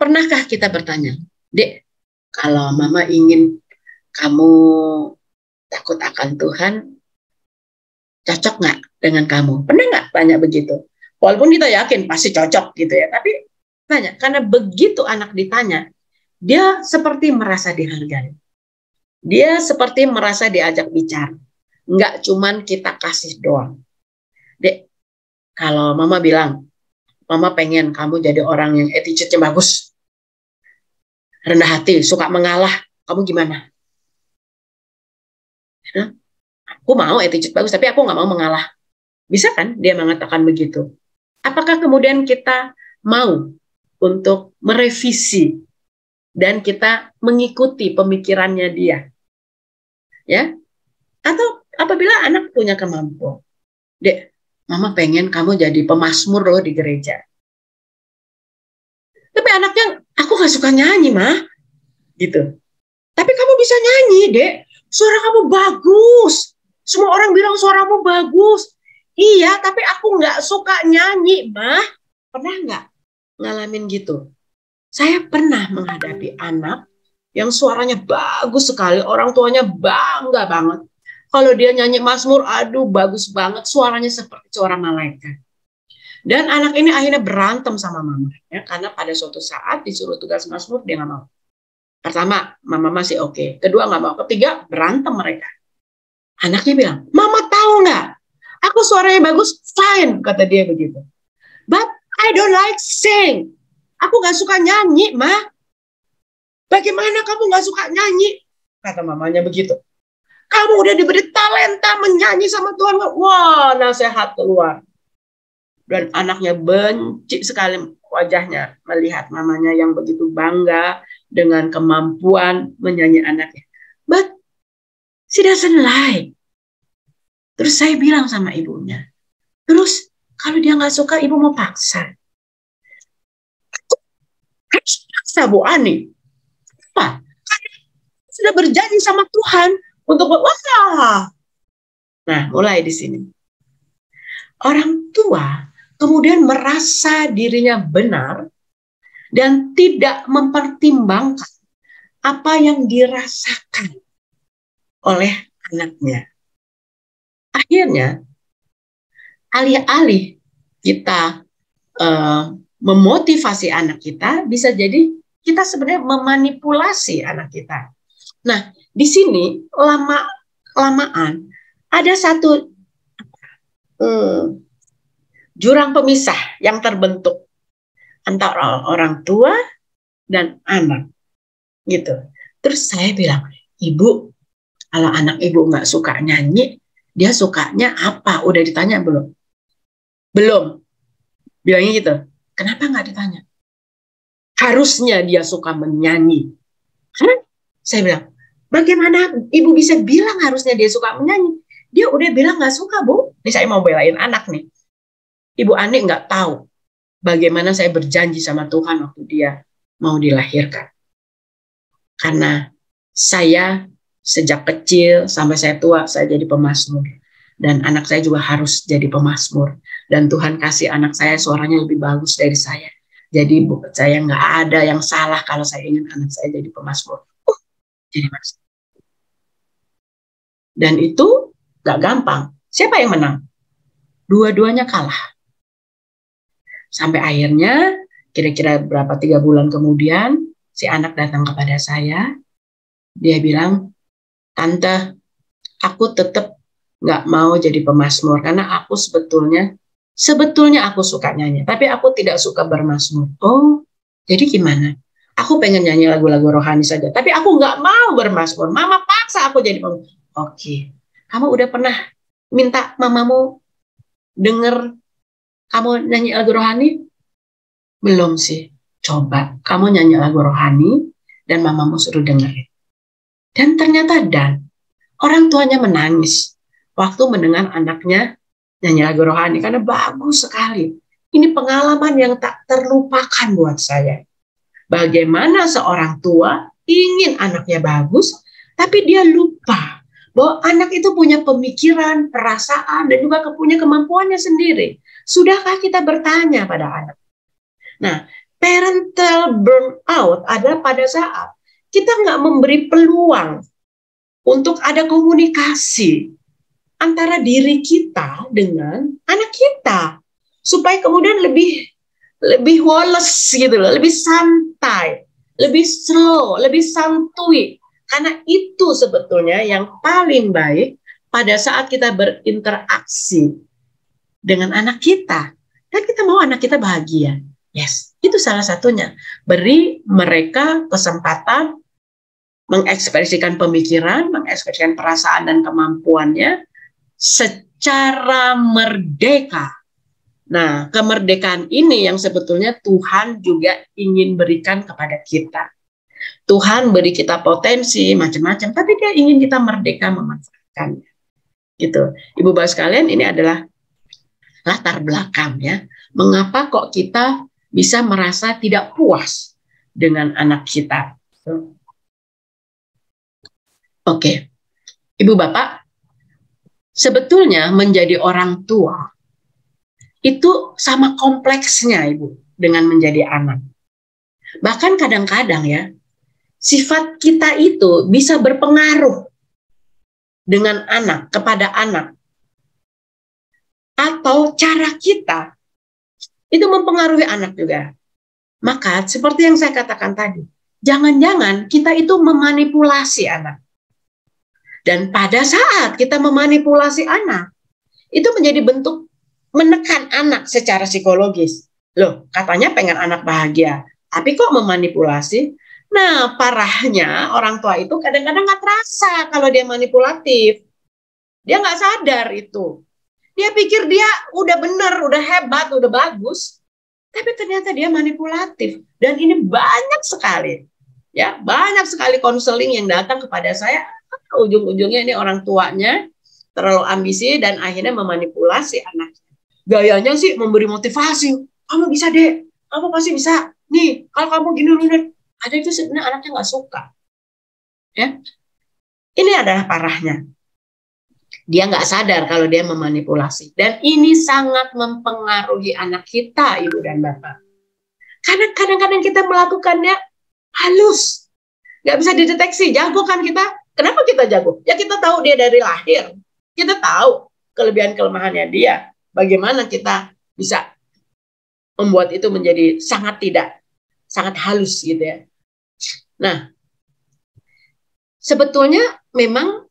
Pernahkah kita bertanya, Dek, kalau Mama ingin kamu takut akan Tuhan, cocok nggak dengan kamu? Pernah nggak tanya begitu? Walaupun kita yakin pasti cocok gitu ya, tapi tanya, karena begitu anak ditanya, dia seperti merasa dihargai. Dia seperti merasa diajak bicara. Nggak cuman kita kasih doang. Dek, kalau Mama bilang, Mama pengen kamu jadi orang yang attitude-nya bagus, rendah hati, suka mengalah, kamu gimana? Nah, aku mau attitude bagus, tapi aku nggak mau mengalah. Bisa kan dia mengatakan begitu? Apakah kemudian kita mau untuk merevisi dan kita mengikuti pemikirannya dia? Ya, atau apabila anak punya kemampuan, Dek, Mama pengen kamu jadi pemazmur loh di gereja. Tapi anaknya, aku gak suka nyanyi, Mah. Gitu. Tapi kamu bisa nyanyi, Dek. Suara kamu bagus. Semua orang bilang suaramu bagus. Iya, tapi aku gak suka nyanyi, Mah. Pernah gak ngalamin gitu? Saya pernah menghadapi anak yang suaranya bagus sekali, orang tuanya bangga banget. Kalau dia nyanyi Mazmur, aduh bagus banget, suaranya seperti suara malaikat. Dan anak ini akhirnya berantem sama mama, ya, karena pada suatu saat disuruh tugas Mazmur, dia nggak mau. Pertama, mama masih oke. Kedua, nggak mau. Ketiga, berantem mereka. Anaknya bilang, mama tahu nggak? Aku suaranya bagus, fine, kata dia begitu. But I don't like sing. Aku nggak suka nyanyi, Ma. Bagaimana kamu nggak suka nyanyi? Kata mamanya begitu. Kamu udah diberi talenta menyanyi sama Tuhan. Wah, nasihat keluar. Dan anaknya benci sekali wajahnya melihat mamanya yang begitu bangga dengan kemampuan menyanyi anaknya. But she doesn't like. Terus saya bilang sama ibunya. Terus kalau dia nggak suka, ibu mau paksa. Harus paksa, Bu Ani. Apa? Karena sudah berjanji sama Tuhan untuk wah. Nah, mulai di sini. Orang tua kemudian merasa dirinya benar dan tidak mempertimbangkan apa yang dirasakan oleh anaknya. Akhirnya, alih-alih kita memotivasi anak kita, bisa jadi kita sebenarnya memanipulasi anak kita. Nah, di sini lama-lamaan ada satu jurang pemisah yang terbentuk antara orang tua dan anak, gitu. Terus saya bilang, ibu, kalau anak ibu nggak suka nyanyi, dia sukanya apa? Udah ditanya belum? Belum. Bilangnya gitu. Kenapa nggak ditanya? Harusnya dia suka menyanyi. Saya bilang, bagaimana ibu bisa bilang harusnya dia suka menyanyi? Dia udah bilang nggak suka, Bu. Ini saya mau belain anak nih. Ibu Ani nggak tahu bagaimana saya berjanji sama Tuhan waktu dia mau dilahirkan. Karena saya sejak kecil sampai saya tua, saya jadi pemazmur. Dan anak saya juga harus jadi pemazmur. Dan Tuhan kasih anak saya suaranya lebih bagus dari saya. Jadi saya nggak ada yang salah kalau saya ingin anak saya jadi pemazmur. Jadi mazmur. Dan itu nggak gampang. Siapa yang menang? Dua-duanya kalah. Sampai akhirnya, kira-kira 3 bulan kemudian, si anak datang kepada saya. Dia bilang, Tante, aku tetap nggak mau jadi pemazmur karena aku sebetulnya aku suka nyanyi, tapi aku tidak suka bermazmur. Oh, jadi gimana? Aku pengen nyanyi lagu-lagu rohani saja, tapi aku nggak mau bermazmur. Mama paksa aku jadi pemazmur. Oke, kamu udah pernah minta mamamu denger kamu nyanyi lagu rohani? Belum sih. Coba kamu nyanyi lagu rohani dan mamamu suruh dengerin. Dan ternyata orang tuanya menangis waktu mendengar anaknya nyanyi lagu rohani karena bagus sekali. Ini pengalaman yang tak terlupakan buat saya. Bagaimana seorang tua ingin anaknya bagus, tapi dia lupa bahwa anak itu punya pemikiran, perasaan, dan juga punya kemampuannya sendiri. Sudahkah kita bertanya pada anak? Nah, parental burnout adalah pada saat kita nggak memberi peluang untuk ada komunikasi antara diri kita dengan anak kita, supaya kemudian lebih woles gitu loh, lebih santai, lebih slow, lebih santuy. Karena itu sebetulnya yang paling baik pada saat kita berinteraksi dengan anak kita. Dan kita mau anak kita bahagia. Yes, itu salah satunya. Beri mereka kesempatan mengekspresikan pemikiran, mengekspresikan perasaan dan kemampuannya secara merdeka. Nah, kemerdekaan ini yang sebetulnya Tuhan juga ingin berikan kepada kita. Tuhan beri kita potensi macam-macam, tapi Dia ingin kita merdeka memanfaatkannya. Gitu. Ibu Bapak sekalian, ini adalah latar belakang ya. Mengapa kok kita bisa merasa tidak puas dengan anak kita? Oke. Ibu Bapak, sebetulnya menjadi orang tua itu sama kompleksnya, Ibu, dengan menjadi anak. Bahkan kadang-kadang ya, sifat kita itu bisa berpengaruh dengan anak, kepada anak. Atau cara kita itu mempengaruhi anak juga. Maka seperti yang saya katakan tadi, jangan-jangan kita itu memanipulasi anak. Dan pada saat kita memanipulasi anak, itu menjadi bentuk menekan anak secara psikologis. Loh, katanya pengen anak bahagia, tapi kok memanipulasi? Nah, parahnya orang tua itu kadang-kadang nggak terasa kalau dia manipulatif. Dia nggak sadar itu. Dia pikir dia udah bener, udah hebat, udah bagus. Tapi ternyata dia manipulatif. Dan ini banyak sekali. Ya, banyak sekali konseling yang datang kepada saya. Ujung-ujungnya ini orang tuanya terlalu ambisi dan akhirnya memanipulasi anaknya. Gayanya sih memberi motivasi. Kamu bisa deh, kamu pasti bisa. Nih, kalau kamu gini. Ada itu sebenarnya anaknya nggak suka. Ya, ini adalah parahnya. Dia nggak sadar kalau dia memanipulasi. Dan ini sangat mempengaruhi anak kita, Ibu dan Bapak. Karena kadang-kadang kita melakukannya halus. Nggak bisa dideteksi. Jago kan kita? Kenapa kita jago? Ya kita tahu dia dari lahir. Kita tahu kelebihan-kelemahannya dia. Bagaimana kita bisa membuat itu menjadi sangat halus gitu ya. Nah, sebetulnya memang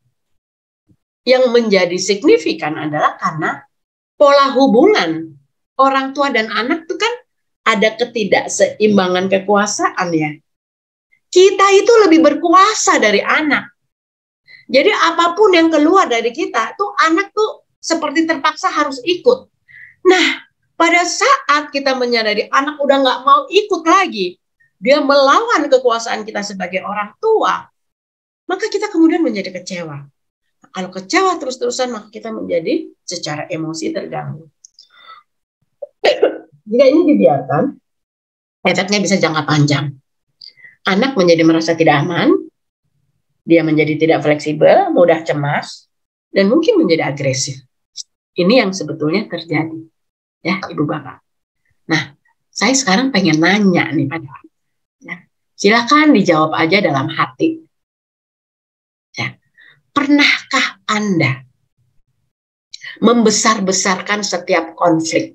yang menjadi signifikan adalah karena pola hubungan orang tua dan anak itu kan ada ketidakseimbangan kekuasaan ya. Kita itu lebih berkuasa dari anak. Jadi apapun yang keluar dari kita, tuh anak tuh seperti terpaksa harus ikut. Nah, pada saat kita menyadari anak udah nggak mau ikut lagi, dia melawan kekuasaan kita sebagai orang tua, maka kita kemudian menjadi kecewa. Kalau kecewa terus-terusan, maka kita menjadi secara emosi terganggu. Jika ini dibiarkan, efeknya bisa jangka panjang. Anak menjadi merasa tidak aman, dia menjadi tidak fleksibel, mudah cemas, dan mungkin menjadi agresif. Ini yang sebetulnya terjadi. Ya, Ibu Bapak. Nah, saya sekarang pengen nanya nih pada Anda. Ya, silakan dijawab aja dalam hati. Ya, pernahkah Anda membesar-besarkan setiap konflik?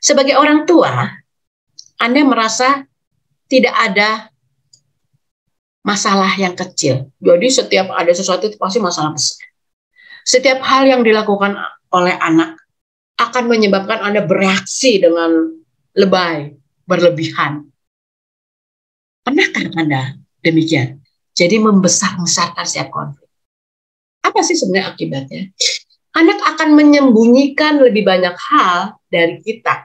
Sebagai orang tua, Anda merasa tidak ada masalah yang kecil. Jadi setiap ada sesuatu itu pasti masalah besar. Setiap hal yang dilakukan oleh anak akan menyebabkan Anda bereaksi dengan lebay, berlebihan. Pernahkah Anda demikian? Jadi membesar-besarkan setiap konflik. Apa sih sebenarnya akibatnya? Anak akan menyembunyikan lebih banyak hal dari kita.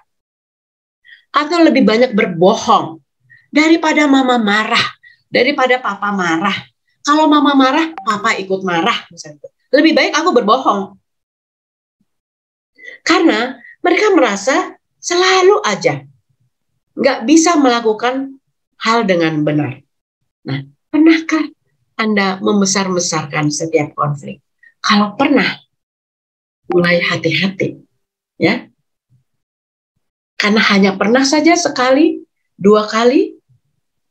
Atau lebih banyak berbohong. Daripada mama marah, daripada papa marah. Kalau mama marah, papa ikut marah. Misalnya. Lebih baik aku berbohong. Karena mereka merasa selalu aja nggak bisa melakukan hal dengan benar. Nah, pernahkah Anda membesar-besarkan setiap konflik? Kalau pernah, mulai hati-hati. Ya. Karena hanya pernah saja sekali, 2 kali,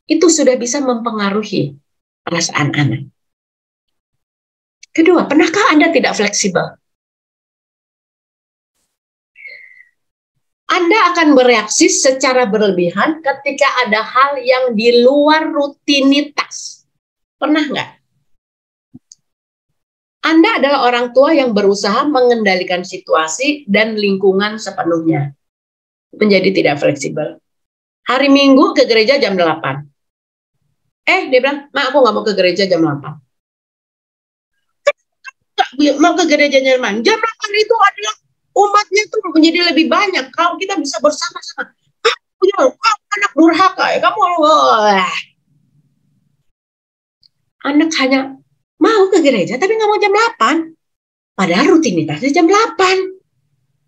itu sudah bisa mempengaruhi perasaan anak. Kedua, pernahkah Anda tidak fleksibel? Anda akan bereaksi secara berlebihan ketika ada hal yang di luar rutinitas. Pernah nggak? Anda adalah orang tua yang berusaha mengendalikan situasi dan lingkungan sepenuhnya. Menjadi tidak fleksibel. Hari Minggu ke gereja jam 8. Dia bilang, "Ma, aku nggak mau ke gereja jam 8. Mau ke gereja jam 8. Jam 8 itu adalah umatnya tuh menjadi lebih banyak. Kalau kita bisa bersama-sama. Kamu anak durhaka ya. Kamu anak hanya mau ke gereja tapi nggak mau jam 8. Padahal rutinitasnya jam 8.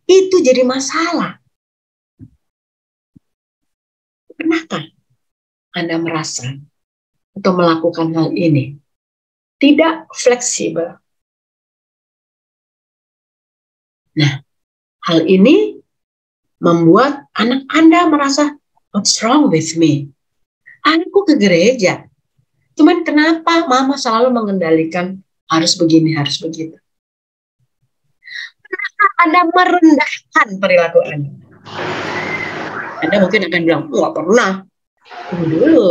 Itu jadi masalah. Pernahkah Anda merasa atau melakukan hal ini tidak fleksibel? Nah, hal ini membuat anak Anda merasa What's wrong with me? Aku ke gereja. Cuman kenapa mama selalu mengendalikan harus begini, harus begitu? Kenapa Anda merendahkan perilaku Anda? Anda mungkin akan bilang, nggak pernah. Tunggu dulu.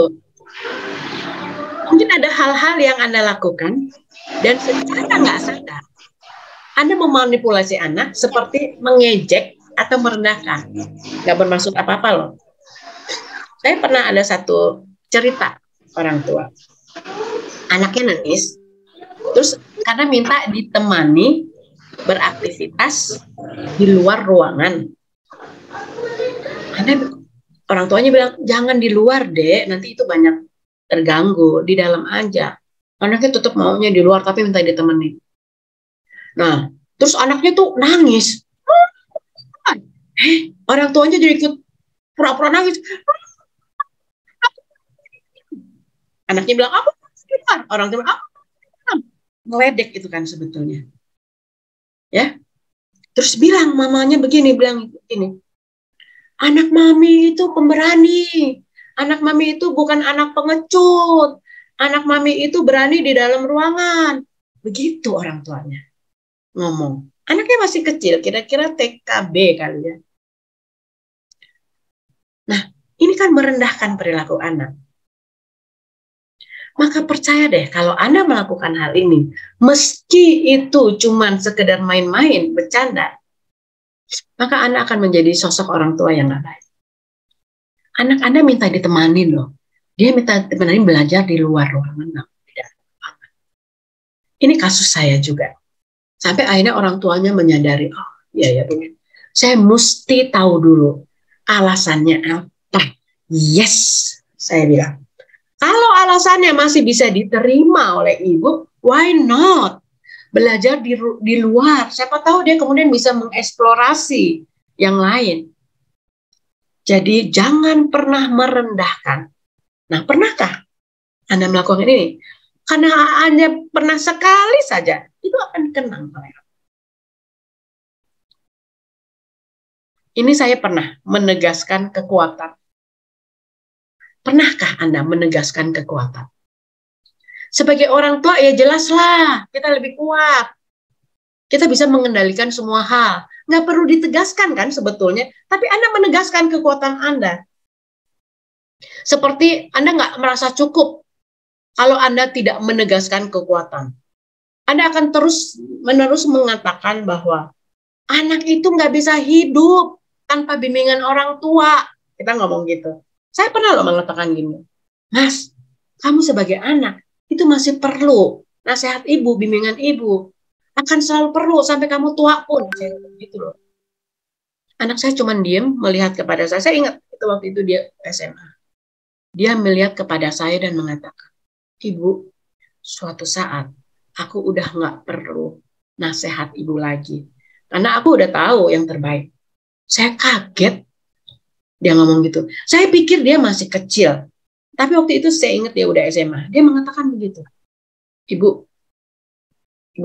Mungkin ada hal-hal yang Anda lakukan dan secara nggak sadar Anda memanipulasi anak seperti mengejek atau merendahkan. Nggak bermaksud apa-apa loh. Saya pernah ada satu cerita orang tua. Anaknya nangis, terus karena minta ditemani beraktivitas di luar ruangan. Orang tuanya bilang, jangan di luar dek, nanti itu banyak terganggu, di dalam aja. Anaknya tetap maunya di luar, tapi minta ditemani. Nah, terus anaknya tuh nangis. Orang tuanya jadi ikut pura-pura nangis. Anaknya bilang, aku di luar. Orang tua bilang, aku ngeledek itu kan sebetulnya. Ya, terus bilang mamanya begini, bilang ini. Anak mami itu pemberani. Anak mami itu bukan anak pengecut. Anak mami itu berani di dalam ruangan. Begitu orang tuanya ngomong. Anaknya masih kecil, kira-kira TKB kali ya. Nah, ini kan merendahkan perilaku anak. Maka percaya deh, kalau Anda melakukan hal ini, meski itu cuma sekedar main-main, bercanda, maka Anda akan menjadi sosok orang tua yang gak baik. Anak Anda minta ditemanin loh. Dia minta ditemanin belajar di luar ruangan. Ini kasus saya juga. Sampai akhirnya orang tuanya menyadari, oh iya ya benar. Saya mesti tahu dulu alasannya apa. Yes, saya bilang. Kalau alasannya masih bisa diterima oleh ibu, why not? Belajar di luar, siapa tahu dia kemudian bisa mengeksplorasi yang lain. Jadi jangan pernah merendahkan. Nah, pernahkah Anda melakukan ini? Karena hanya pernah sekali saja, itu akan kenang. Ini saya pernah menegaskan kekuatan. Pernahkah Anda menegaskan kekuatan? Sebagai orang tua ya jelaslah kita lebih kuat. Kita bisa mengendalikan semua hal. Nggak perlu ditegaskan kan sebetulnya. Tapi Anda menegaskan kekuatan Anda. Seperti Anda nggak merasa cukup kalau Anda tidak menegaskan kekuatan. Anda akan terus-menerus mengatakan bahwa anak itu nggak bisa hidup tanpa bimbingan orang tua. Kita ngomong gitu. Saya pernah loh mengatakan gini. Mas, kamu sebagai anak itu masih perlu nasihat ibu, bimbingan ibu. Akan selalu perlu sampai kamu tua pun. Gitu loh. Anak saya cuma diem melihat kepada saya. Saya ingat itu waktu itu dia SMA. Dia melihat kepada saya dan mengatakan, Ibu, suatu saat aku udah nggak perlu nasihat ibu lagi. Karena aku udah tahu yang terbaik. Saya kaget dia ngomong gitu. Saya pikir dia masih kecil. Tapi waktu itu saya ingat dia udah SMA. Dia mengatakan begitu. Ibu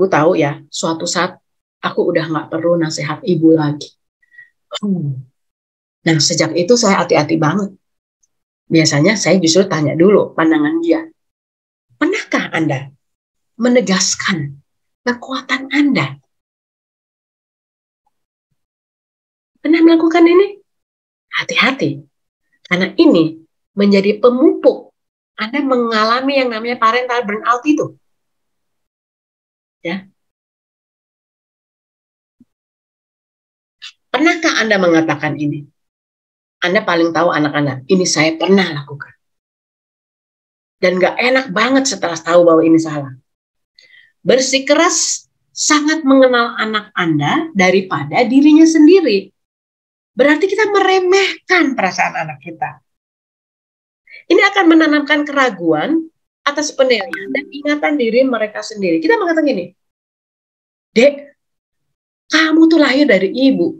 tahu ya, suatu saat aku udah nggak perlu nasihat ibu lagi. Nah, sejak itu saya hati-hati banget. Biasanya saya justru tanya dulu pandangan dia. Pernahkah Anda menegaskan kekuatan Anda? Pernah melakukan ini? Hati-hati. Karena ini menjadi pemupuk. Anda mengalami yang namanya parental burnout itu. Ya. Pernahkah Anda mengatakan ini? Anda paling tahu anak-anak. Ini saya pernah lakukan. Dan gak enak banget setelah tahu bahwa ini salah. Bersikeras sangat mengenal anak Anda daripada dirinya sendiri. Berarti kita meremehkan perasaan anak kita. Ini akan menanamkan keraguan atas penilaian dan ingatan diri mereka sendiri. Kita mengatakan gini, Dek, kamu tuh lahir dari ibu.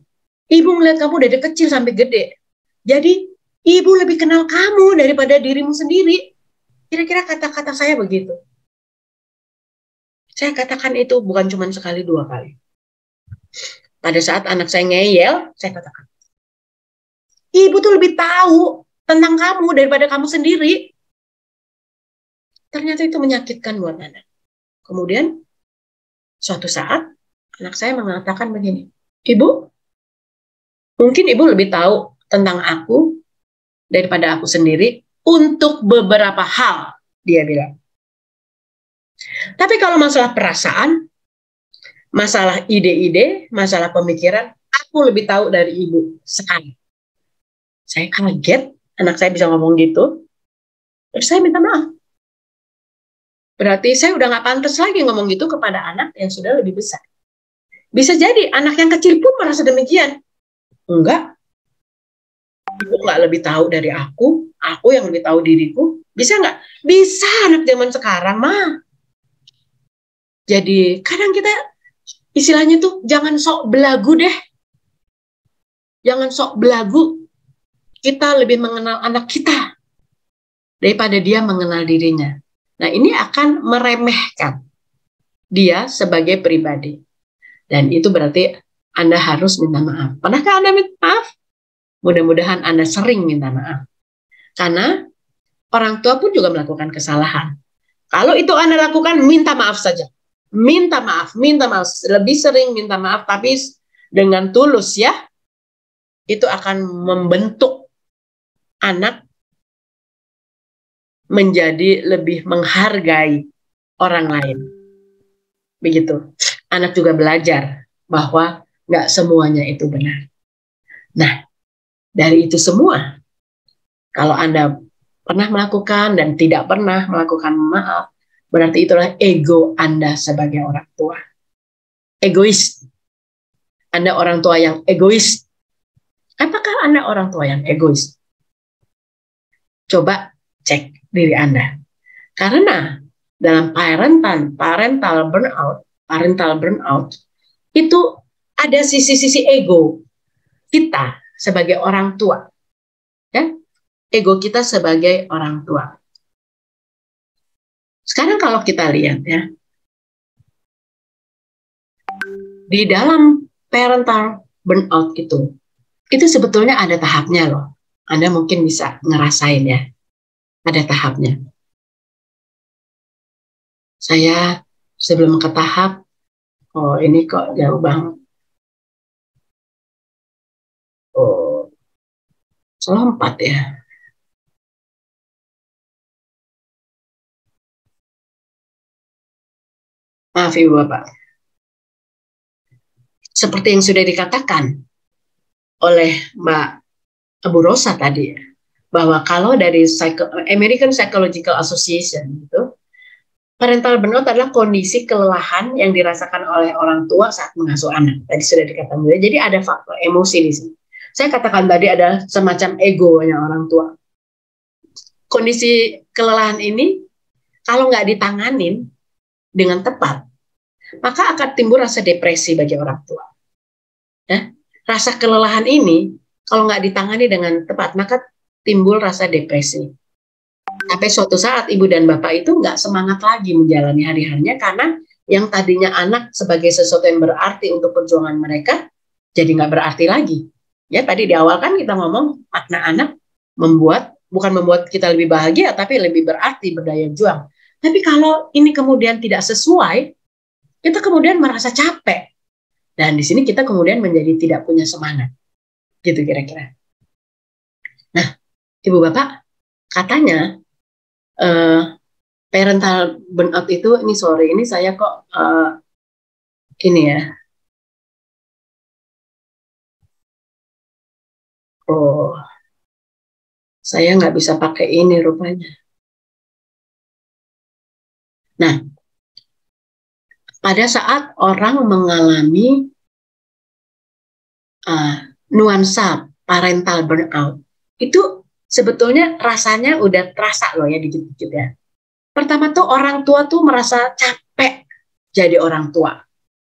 Ibu melihat kamu dari kecil sampai gede. Jadi, ibu lebih kenal kamu daripada dirimu sendiri. Kira-kira kata-kata saya begitu. Saya katakan itu bukan cuma sekali, 2 kali. Pada saat anak saya ngeyel, saya katakan, ibu tuh lebih tahu tentang kamu daripada kamu sendiri. Ternyata itu menyakitkan buat anak. Kemudian suatu saat anak saya mengatakan begini, Ibu, mungkin Ibu lebih tahu tentang aku daripada aku sendiri untuk beberapa hal, dia bilang. Tapi kalau masalah perasaan, masalah ide-ide, masalah pemikiran, aku lebih tahu dari Ibu sekarang. Saya kaget, anak saya bisa ngomong gitu. Terus saya minta maaf. Berarti saya udah nggak pantas lagi ngomong gitu kepada anak yang sudah lebih besar. Bisa jadi anak yang kecil pun merasa demikian. Enggak. Ibu nggak lebih tahu dari aku yang lebih tahu diriku. Bisa nggak? Bisa anak zaman sekarang, mah. Jadi kadang kita istilahnya tuh jangan sok belagu deh. Jangan sok belagu. Kita lebih mengenal anak kita daripada dia mengenal dirinya. Nah, ini akan meremehkan dia sebagai pribadi. Dan itu berarti Anda harus minta maaf. Pernahkah Anda minta maaf? Mudah-mudahan Anda sering minta maaf. Karena orang tua pun juga melakukan kesalahan. Kalau itu Anda lakukan, minta maaf saja. Minta maaf. Lebih sering minta maaf, tapi dengan tulus ya. Itu akan membentuk anak menjadi lebih menghargai orang lain. Begitu. Anak juga belajar bahwa nggak semuanya itu benar. Nah, dari itu semua, kalau Anda pernah melakukan dan tidak pernah melakukan maaf, berarti itulah ego Anda sebagai orang tua. Egois. Anda orang tua yang egois. Apakah Anda orang tua yang egois? Coba cek diri Anda. Karena dalam parental burnout itu ada sisi-sisi ego kita sebagai orang tua. Ya? Ego kita sebagai orang tua. Sekarang kalau kita lihat ya, di dalam parental burnout itu sebetulnya ada tahapnya loh. Anda mungkin bisa ngerasain ya, ada tahapnya. Saya sebelum ke tahap, oh ini kok jauh banget. Oh, lompat ya. Maaf Ibu Bapak. Seperti yang sudah dikatakan oleh Mbak Abu Rosa tadi, bahwa kalau dari American Psychological Association itu, parental burnout adalah kondisi kelelahan yang dirasakan oleh orang tua saat mengasuh anak. Tadi sudah dikatakan. Jadi ada faktor emosi di sini. Saya katakan tadi ada semacam egonya orang tua. Kondisi kelelahan ini kalau nggak ditanganin dengan tepat, maka akan timbul rasa depresi bagi orang tua. Ya? Rasa kelelahan ini kalau nggak ditangani dengan tepat, maka timbul rasa depresi. Sampai suatu saat ibu dan bapak itu nggak semangat lagi menjalani hari-harinya karena yang tadinya anak sebagai sesuatu yang berarti untuk perjuangan mereka jadi nggak berarti lagi. Ya tadi di awal kan kita ngomong makna anak bukan membuat kita lebih bahagia, tapi lebih berarti, berdaya juang. Tapi kalau ini kemudian tidak sesuai, kita kemudian merasa capek. Dan di sini kita kemudian menjadi tidak punya semangat. Gitu kira-kira. Nah, Ibu Bapak, katanya parental burnout itu, ini saya kok ini ya. Oh, saya nggak bisa pakai ini rupanya. Nah, pada saat orang mengalami nuansa parental burnout, itu sebetulnya rasanya udah terasa loh ya dikit-dikit ya. Pertama tuh orang tua tuh merasa capek jadi orang tua.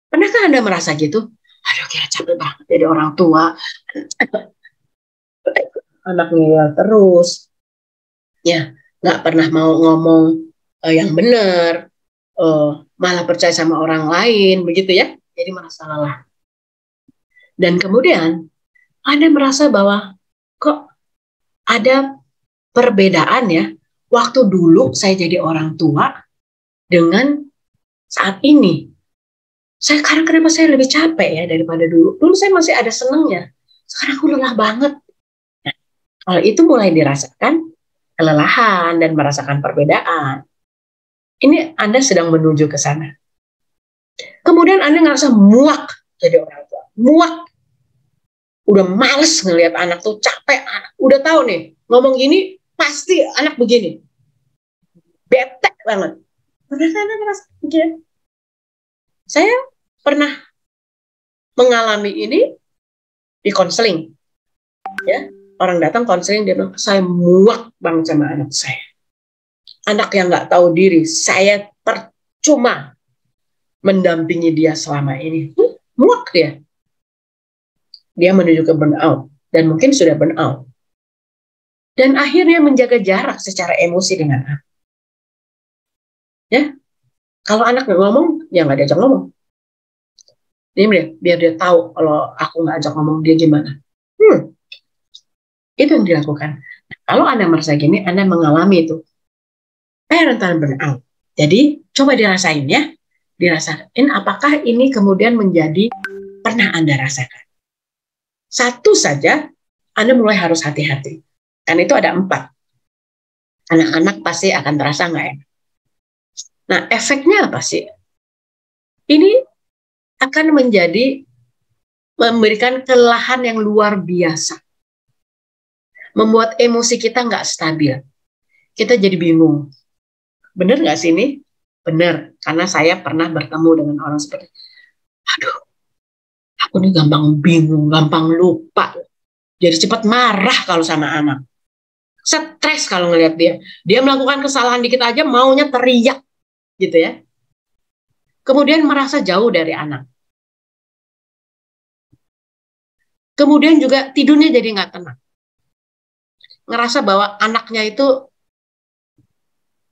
Pernahkah Anda merasa gitu? Aduh, kira capek banget jadi orang tua. Anaknya terus, ya nggak pernah mau ngomong yang benar, malah percaya sama orang lain, begitu ya. Jadi merasa lelah. Dan kemudian Anda merasa bahwa kok ada perbedaannya waktu dulu saya jadi orang tua dengan saat ini. Sekarang kenapa saya lebih capek ya daripada dulu? Dulu saya masih ada senengnya. Sekarang aku lelah banget. Nah, kalau itu mulai dirasakan kelelahan dan merasakan perbedaan, ini Anda sedang menuju ke sana. Kemudian Anda ngerasa muak jadi orang tua. Muak. Udah males ngelihat anak tuh, capek. Udah tahu nih, ngomong gini, pasti anak begini. Bete banget. Pernah Anda ngerasa begini? Saya pernah mengalami ini di konseling. Ya, orang datang konseling, dia bilang, saya muak banget sama anak saya. Anak yang nggak tahu diri, saya percuma mendampingi dia selama ini. Muak dia. Dia menuju ke burnout, dan mungkin sudah burnout. Dan akhirnya menjaga jarak secara emosi dengan anak. Ya, kalau anak nggak ngomong, ya nggak diajak ngomong. Ini biar dia tahu kalau aku nggak ajak ngomong dia gimana. Itu yang dilakukan. Nah, kalau Anda merasa gini, Anda mengalami itu parental burnout. Jadi coba dirasain ya, dirasain apakah ini kemudian menjadi pernah Anda rasakan. Satu saja, Anda mulai harus hati-hati. Karena itu ada 4. Anak-anak pasti akan terasa nggak enak. Nah, efeknya apa sih? Ini akan memberikan kelelahan yang luar biasa. Membuat emosi kita nggak stabil. Kita jadi bingung. Bener nggak sih ini? Bener, karena saya pernah bertemu dengan orang seperti, aduh, aku ini gampang bingung, gampang lupa. Jadi cepat marah kalau sama anak. Stres kalau ngelihat dia. Dia melakukan kesalahan dikit aja maunya teriak. Gitu ya. Kemudian merasa jauh dari anak. Kemudian juga tidurnya jadi nggak tenang. Ngerasa bahwa anaknya itu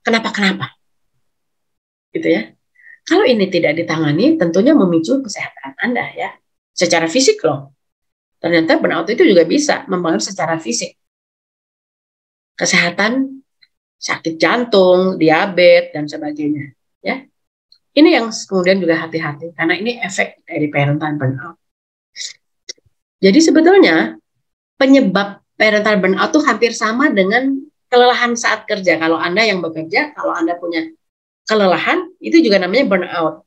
kenapa-kenapa. Gitu ya. Kalau ini tidak ditangani, tentunya memicu kesehatan Anda ya. Secara fisik loh. Ternyata burnout itu juga bisa mempengaruhi secara fisik. Kesehatan, sakit jantung, diabetes, dan sebagainya. Ya. Ini yang kemudian juga hati-hati, karena ini efek dari parental burnout. Jadi sebetulnya penyebab parental burnout itu hampir sama dengan kelelahan saat kerja. Kalau Anda yang bekerja, kalau Anda punya kelelahan, itu juga namanya burnout.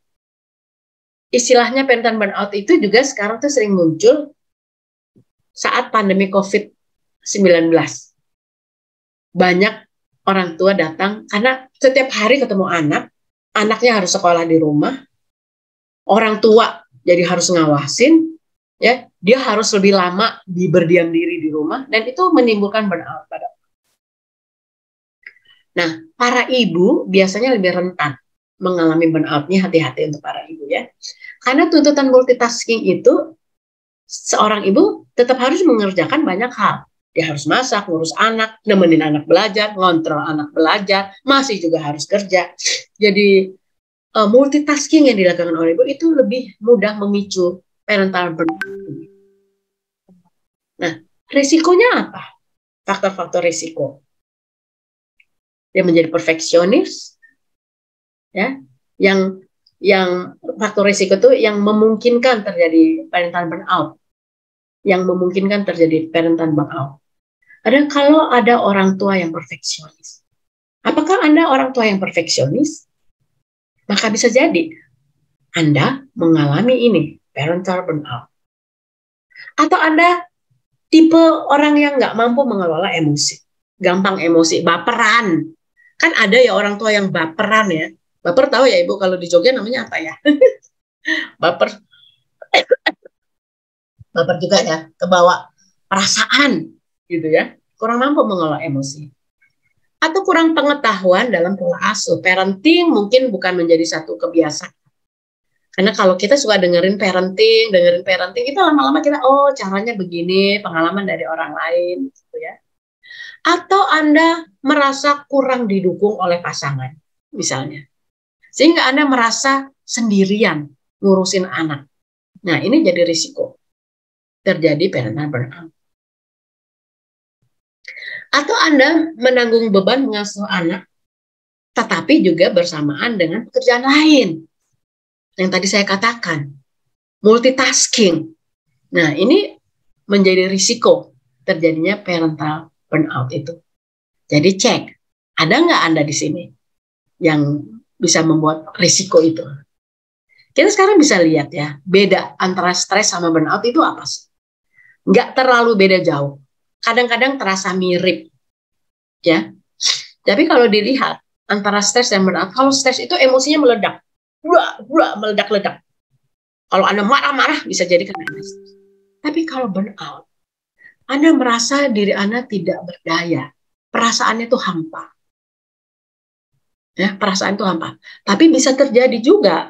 Istilahnya parental burnout itu juga sekarang tuh sering muncul saat pandemi COVID-19. Banyak orang tua datang karena setiap hari ketemu anak, anaknya harus sekolah di rumah, orang tua jadi harus ngawasin, ya, dia harus lebih lama berdiam diri di rumah, dan itu menimbulkan burnout pada. Nah, para ibu biasanya lebih rentan mengalami burnout-nya. Hati-hati untuk para ibu ya, karena tuntutan multitasking itu seorang ibu tetap harus mengerjakan banyak hal. Dia harus masak, ngurus anak, nemenin anak belajar, ngontrol anak belajar, masih juga harus kerja. Jadi multitasking yang dilakukan oleh ibu itu lebih mudah memicu parental burnout. Nah, risikonya apa? Faktor-faktor risiko. Dia menjadi perfeksionis, ya, yang faktor risiko itu yang memungkinkan terjadi parental burnout, yang memungkinkan terjadi parental burnout. Kalau ada orang tua yang perfeksionis. Apakah Anda orang tua yang perfeksionis? Maka bisa jadi Anda mengalami ini, parental burnout. Atau Anda tipe orang yang nggak mampu mengelola emosi, gampang emosi, baperan. Kan ada ya orang tua yang baperan ya. Baper tahu ya Ibu, kalau di Jogja namanya apa ya? Baper. Baper juga ya, kebawa perasaan gitu ya. Kurang mampu mengelola emosi. Atau kurang pengetahuan dalam pola asuh. Parenting mungkin bukan menjadi satu kebiasaan. Karena kalau kita suka dengerin parenting, itu lama-lama kita, oh caranya begini, pengalaman dari orang lain, gitu ya. Atau Anda merasa kurang didukung oleh pasangan, misalnya. Sehingga Anda merasa sendirian ngurusin anak. Nah, ini jadi risiko terjadi parental burnout. Atau Anda menanggung beban mengasuh anak, tetapi juga bersamaan dengan pekerjaan lain. Yang tadi saya katakan, multitasking. Nah, ini menjadi risiko terjadinya parental burnout itu. Jadi cek, ada nggak Anda di sini yang bisa membuat risiko itu? Kita sekarang bisa lihat ya, beda antara stres sama burnout itu apa sih? Nggak terlalu beda jauh. Kadang-kadang terasa mirip, ya. Tapi kalau dilihat antara stres dan burnout, kalau stres itu emosinya meledak, meledak-ledak. Kalau Anda marah-marah bisa jadi karena stres. Tapi kalau burnout, Anda merasa diri Anda tidak berdaya, perasaannya itu hampa. Ya, perasaan itu hampa. Tapi bisa terjadi juga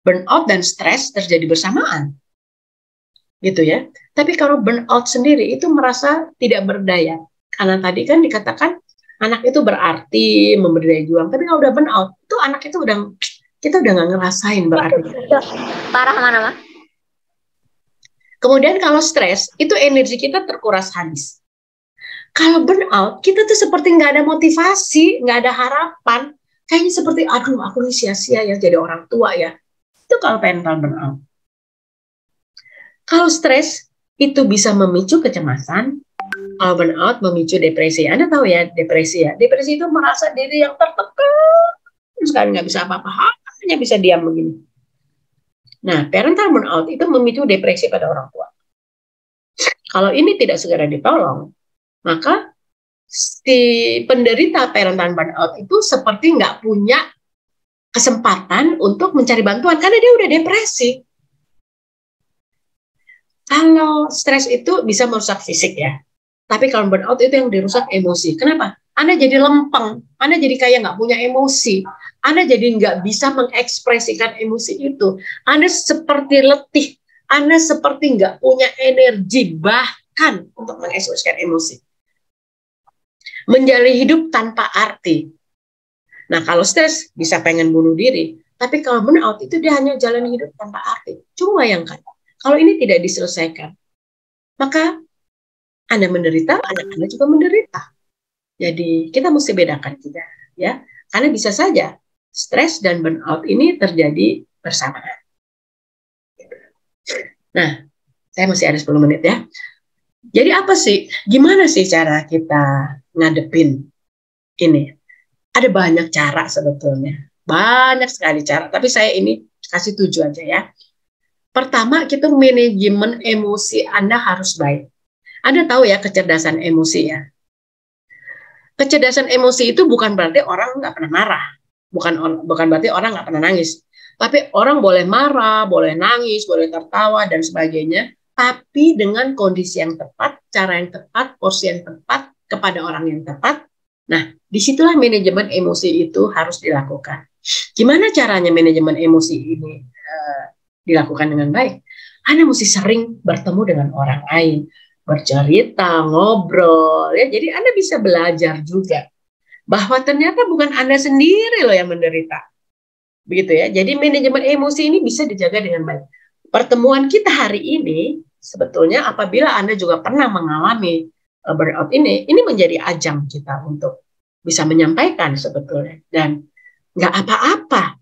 burnout dan stres terjadi bersamaan. Gitu ya. Tapi kalau burnout sendiri itu merasa tidak berdaya. Karena tadi kan dikatakan anak itu berarti memberi daya juang. Tapi kalau udah burnout, itu anak itu kita udah nggak ngerasain berarti. Parah mana, Mah? Kemudian kalau stres, itu energi kita terkuras habis. Kalau burnout, kita tuh seperti nggak ada motivasi, nggak ada harapan. Kayaknya seperti, aduh aku ini sia-sia ya jadi orang tua ya. Itu kalau parental burnout. Kalau stres, itu bisa memicu kecemasan. Kalau burnout memicu depresi. Anda tahu ya depresi ya. Depresi itu merasa diri yang tertekan. Terus kan nggak bisa apa-apa, hanya bisa diam begini. Nah, parental burnout itu memicu depresi pada orang tua. Kalau ini tidak segera ditolong, maka si penderita parental burnout itu seperti nggak punya kesempatan untuk mencari bantuan karena dia udah depresi. Kalau stres itu bisa merusak fisik ya, tapi kalau burnout itu yang dirusak emosi. Kenapa? Anda jadi lempeng, Anda jadi kayak nggak punya emosi, Anda jadi nggak bisa mengekspresikan emosi itu, Anda seperti letih, Anda seperti nggak punya energi bahkan untuk mengekspresikan emosi. Menjalani hidup tanpa arti. Nah, kalau stres bisa pengen bunuh diri, tapi kalau burnout itu dia hanya jalani hidup tanpa arti. Coba bayangkan, kalau ini tidak diselesaikan, maka Anda menderita, anak Anda juga menderita. Jadi kita mesti bedakan juga, ya, karena bisa saja stres dan burnout ini terjadi bersamaan. Nah, saya masih ada 10 menit ya. Jadi apa sih, gimana sih cara kita ngadepin ini? Ada banyak cara sebetulnya, banyak sekali cara. Tapi saya ini kasih 7 aja ya. Pertama, kita manajemen emosi Anda harus baik. Anda tahu ya kecerdasan emosi ya. Kecerdasan emosi itu bukan berarti orang nggak pernah marah, bukan berarti orang nggak pernah nangis. Tapi orang boleh marah, boleh nangis, boleh tertawa dan sebagainya, tapi dengan kondisi yang tepat, cara yang tepat, porsi yang tepat, kepada orang yang tepat. Nah, disitulah manajemen emosi itu harus dilakukan. Gimana caranya manajemen emosi ini dilakukan dengan baik? Anda mesti sering bertemu dengan orang lain, bercerita, ngobrol, ya. Jadi Anda bisa belajar juga bahwa ternyata bukan Anda sendiri loh yang menderita. Begitu ya. Jadi manajemen emosi ini bisa dijaga dengan baik. Pertemuan kita hari ini sebetulnya apabila Anda juga pernah mengalami burnout ini menjadi ajang kita untuk bisa menyampaikan sebetulnya. Dan nggak apa-apa.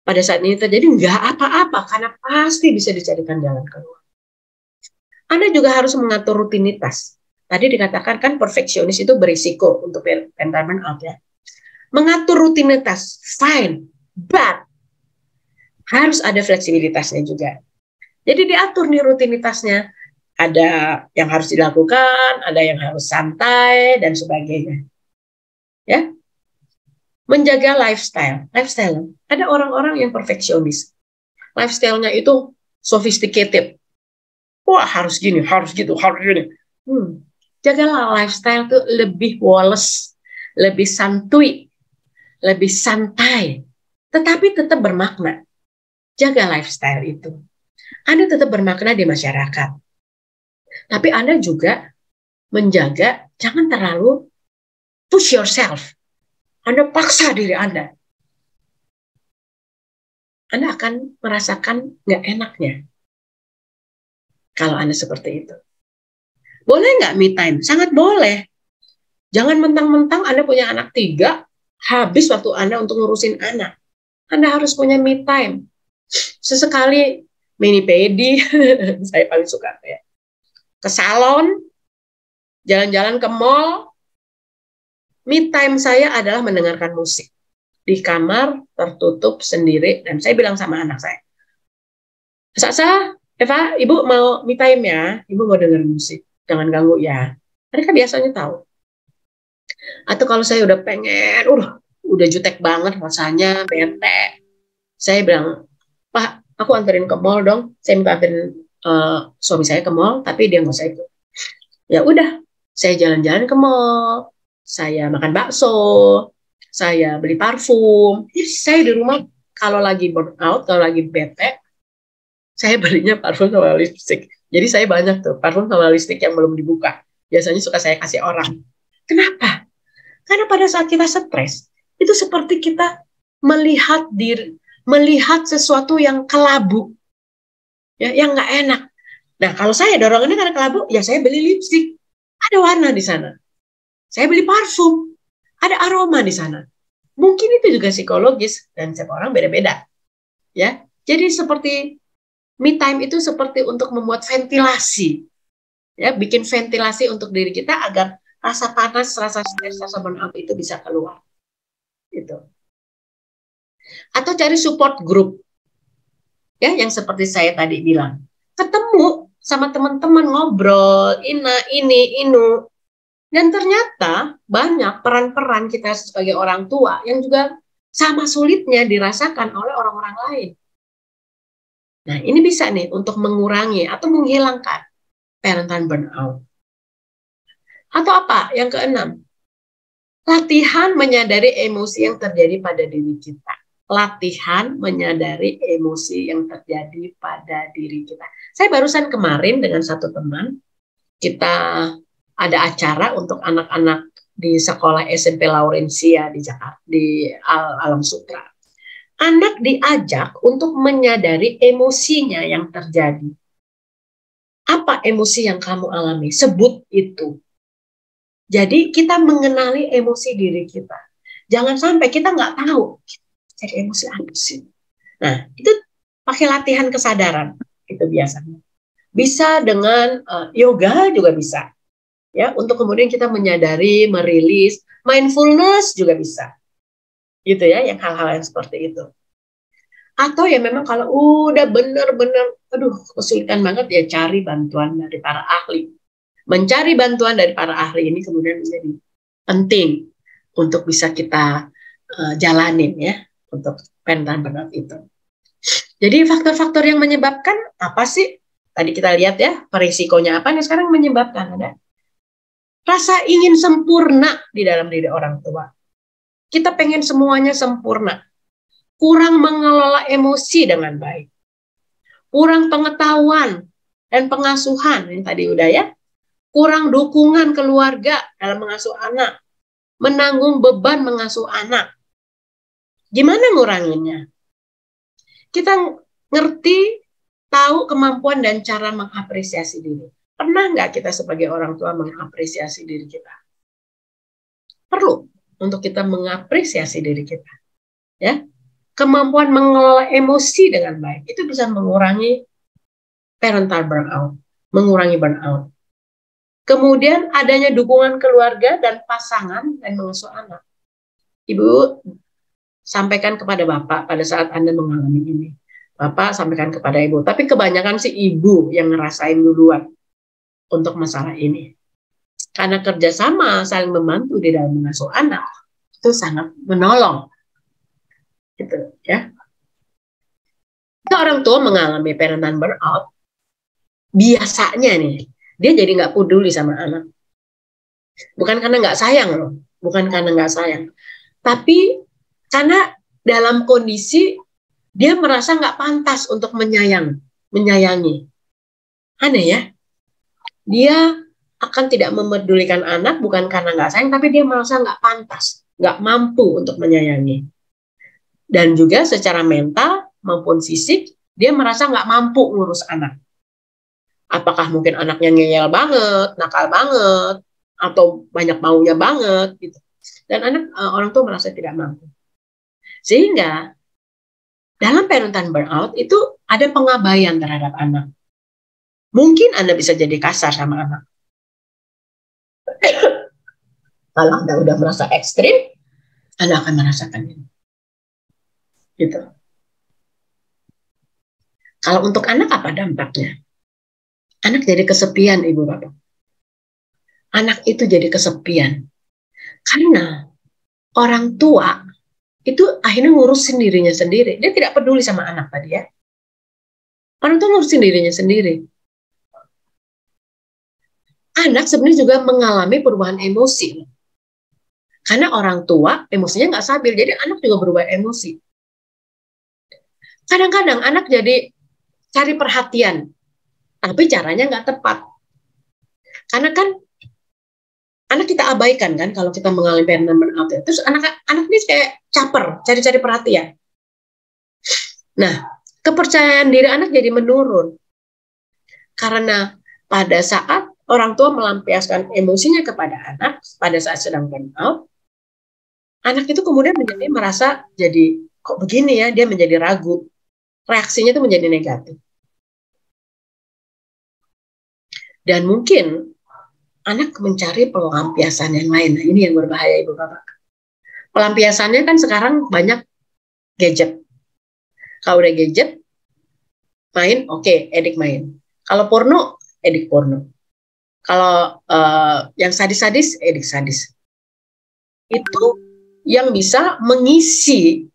Pada saat ini terjadi nggak apa-apa karena pasti bisa dicarikan jalan keluar. Anda juga harus mengatur rutinitas. Tadi dikatakan kan perfeksionis itu berisiko untuk parental burnout ya. Mengatur rutinitas, fine, but harus ada fleksibilitasnya juga. Jadi diatur nih rutinitasnya. Ada yang harus dilakukan, ada yang harus santai, dan sebagainya. Ya, menjaga lifestyle. Ada orang-orang yang perfeksionis. Lifestyle-nya itu sophisticated. Wah, harus gini, harus gitu, harus gini. Jagalah lifestyle itu lebih woles, lebih santuy, lebih santai, tetapi tetap bermakna. Jaga lifestyle itu. Anda tetap bermakna di masyarakat. Tapi Anda juga menjaga, jangan terlalu push yourself. Anda paksa diri Anda. Anda akan merasakan nggak enaknya kalau Anda seperti itu. Boleh nggak me time? Sangat boleh. Jangan mentang-mentang Anda punya anak 3, habis waktu Anda untuk ngurusin anak. Anda harus punya me time. Sesekali mini pedi, saya paling suka ya. Ke salon, jalan-jalan ke mall. Me time saya adalah mendengarkan musik. Di kamar, tertutup sendiri, dan saya bilang sama anak saya, Sasa, Eva, Ibu mau me time ya, Ibu mau dengar musik, jangan ganggu ya. Mereka biasanya tahu. Atau kalau saya udah pengen, udah jutek banget rasanya, bete, saya bilang, Pak, aku anterin ke mall dong. Saya minta anterin suami saya ke mall, tapi dia nggak usah itu. Ya udah, saya jalan-jalan ke mall, saya makan bakso, saya beli parfum. Saya di rumah kalau lagi burn out, kalau lagi bete, saya belinya parfum sama lipstick. Jadi saya banyak tuh parfum sama lipstick yang belum dibuka. Biasanya suka saya kasih orang. Kenapa? Karena pada saat kita stres, itu seperti kita melihat sesuatu yang kelabu, ya, yang nggak enak. Nah, kalau saya dorongannya karena kelabu, ya saya beli lipstick, ada warna di sana. Saya beli parfum, ada aroma di sana. Mungkin itu juga psikologis dan setiap orang beda-beda, ya. Jadi seperti me time itu seperti untuk membuat ventilasi, ya, bikin ventilasi untuk diri kita agar rasa panas, rasa stres, rasa burnout itu bisa keluar. Gitu. Atau cari support group, ya, yang seperti saya tadi bilang. Ketemu sama teman-teman, ngobrol, ini, dan ternyata banyak peran-peran kita sebagai orang tua yang juga sama sulitnya dirasakan oleh orang-orang lain. Nah, ini bisa nih untuk mengurangi atau menghilangkan parental burnout. Atau apa? Yang keenam, latihan menyadari emosi yang terjadi pada diri kita. Latihan menyadari emosi yang terjadi pada diri kita. Saya barusan kemarin dengan satu teman, kita ada acara untuk anak-anak di sekolah SMP Laurencia di Jakarta, di Alam Sutra. Anak diajak untuk menyadari emosinya yang terjadi. Apa emosi yang kamu alami? Sebut itu. Jadi kita mengenali emosi diri kita. Jangan sampai kita nggak tahu. Jadi emosi apa sih? Nah, itu pakai latihan kesadaran. Itu biasanya. Bisa dengan yoga juga bisa. Ya, untuk kemudian kita menyadari, merilis. Mindfulness juga bisa. Gitu ya, yang hal-hal yang seperti itu. Atau ya memang kalau udah benar-benar, kesulitan banget ya, cari bantuan dari para ahli. Mencari bantuan dari para ahli ini kemudian menjadi penting untuk bisa kita jalanin ya untuk parental burnout itu. Jadi faktor-faktor yang menyebabkan apa sih? Tadi kita lihat ya, risikonya apa nih sekarang menyebabkan ada rasa ingin sempurna di dalam diri orang tua. Kita pengen semuanya sempurna. Kurang mengelola emosi dengan baik. Kurang pengetahuan dan pengasuhan yang tadi udah ya. Kurang dukungan keluarga dalam mengasuh anak, menanggung beban mengasuh anak. Gimana nguranginnya? Kita ngerti, tahu kemampuan dan cara mengapresiasi diri. Pernah nggak kita sebagai orang tua mengapresiasi diri kita? Perlu untuk kita mengapresiasi diri kita. Ya, kemampuan mengelola emosi dengan baik itu bisa mengurangi parental burnout, mengurangi burnout. Kemudian adanya dukungan keluarga dan pasangan dan mengasuh anak. Ibu sampaikan kepada Bapak pada saat Anda mengalami ini. Bapak sampaikan kepada Ibu. Tapi kebanyakan sih Ibu yang ngerasain duluan untuk masalah ini. Karena kerjasama saling membantu di dalam mengasuh anak itu sangat menolong. Gitu ya. Kalau orang tua mengalami parental burnout, biasanya nih dia jadi nggak peduli sama anak. Bukan karena nggak sayang loh, bukan karena nggak sayang, tapi karena dalam kondisi dia merasa nggak pantas untuk menyayangi. Aneh ya, dia akan tidak memedulikan anak bukan karena nggak sayang, tapi dia merasa nggak pantas, nggak mampu untuk menyayangi. Dan juga secara mental maupun fisik dia merasa nggak mampu ngurus anak. Apakah mungkin anaknya ngeyel banget, nakal banget, atau banyak maunya banget gitu. Dan orang tua merasa tidak mampu. Sehingga dalam parental burnout itu ada pengabaian terhadap anak. Mungkin Anda bisa jadi kasar sama anak. Kalau Anda udah merasa ekstrim, Anda akan merasakan ini. Gitu. Kalau untuk anak apa dampaknya? Anak jadi kesepian, Ibu Bapak. Anak itu jadi kesepian. Karena orang tua itu akhirnya ngurusin dirinya sendiri. Dia tidak peduli sama anak tadi ya. Orang tua ngurusin dirinya sendiri. Anak sebenarnya juga mengalami perubahan emosi. Karena orang tua emosinya nggak stabil, jadi anak juga berubah emosi. Kadang-kadang anak jadi cari perhatian, tapi caranya nggak tepat. Karena kan anak kita abaikan kan kalau kita mengalami parental burnout. Terus anak ini kayak caper, cari-cari perhatian. Nah, kepercayaan diri anak jadi menurun. Karena pada saat orang tua melampiaskan emosinya kepada anak pada saat sedang burnout, anak itu kemudian menjadi merasa jadi kok begini ya, dia menjadi ragu. Reaksinya itu menjadi negatif. Dan mungkin anak mencari pelampiasan yang lain. Nah, ini yang berbahaya Ibu Bapak. Pelampiasannya kan sekarang banyak gadget. Kalau udah gadget, main, oke, edik main. Kalau porno, edik porno. Kalau yang sadis-sadis, edik sadis. Itu yang bisa mengisi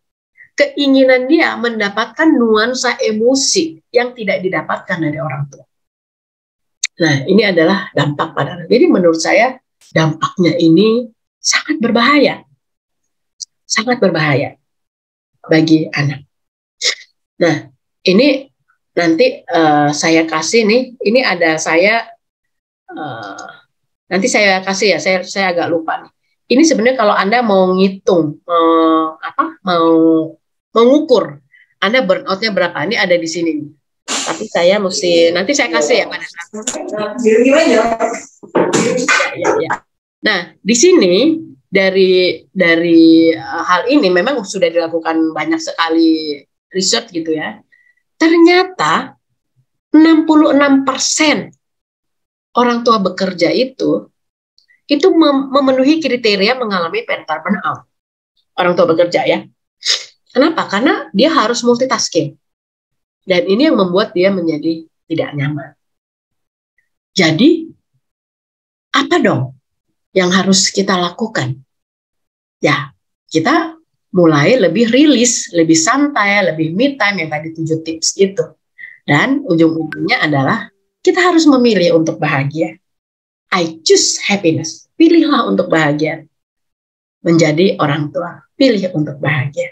keinginan dia mendapatkan nuansa emosi yang tidak didapatkan dari orang tua. Nah, ini adalah dampak pada anak. Jadi menurut saya dampaknya ini sangat berbahaya. Sangat berbahaya bagi anak. Nah, ini nanti saya kasih nih, ini ada saya, nanti saya kasih ya, saya agak lupa nih. Ini sebenarnya kalau Anda mau ngitung, mau mengukur Anda burnout-nya berapa, ini ada di sini. Tapi saya mesti, nanti saya kasih ya pada saat. Ya. Nah, di sini dari hal ini memang sudah dilakukan banyak sekali riset gitu ya. Ternyata 66% orang tua bekerja itu memenuhi kriteria mengalami parental burnout. Orang tua bekerja ya. Kenapa? Karena dia harus multitasking. Dan ini yang membuat dia menjadi tidak nyaman. Jadi, apa dong yang harus kita lakukan? Ya, kita mulai lebih rilis, lebih santai, lebih me time yang tadi 7 tips itu. Dan ujung-ujungnya adalah kita harus memilih untuk bahagia. I choose happiness. Pilihlah untuk bahagia. Menjadi orang tua, pilih untuk bahagia.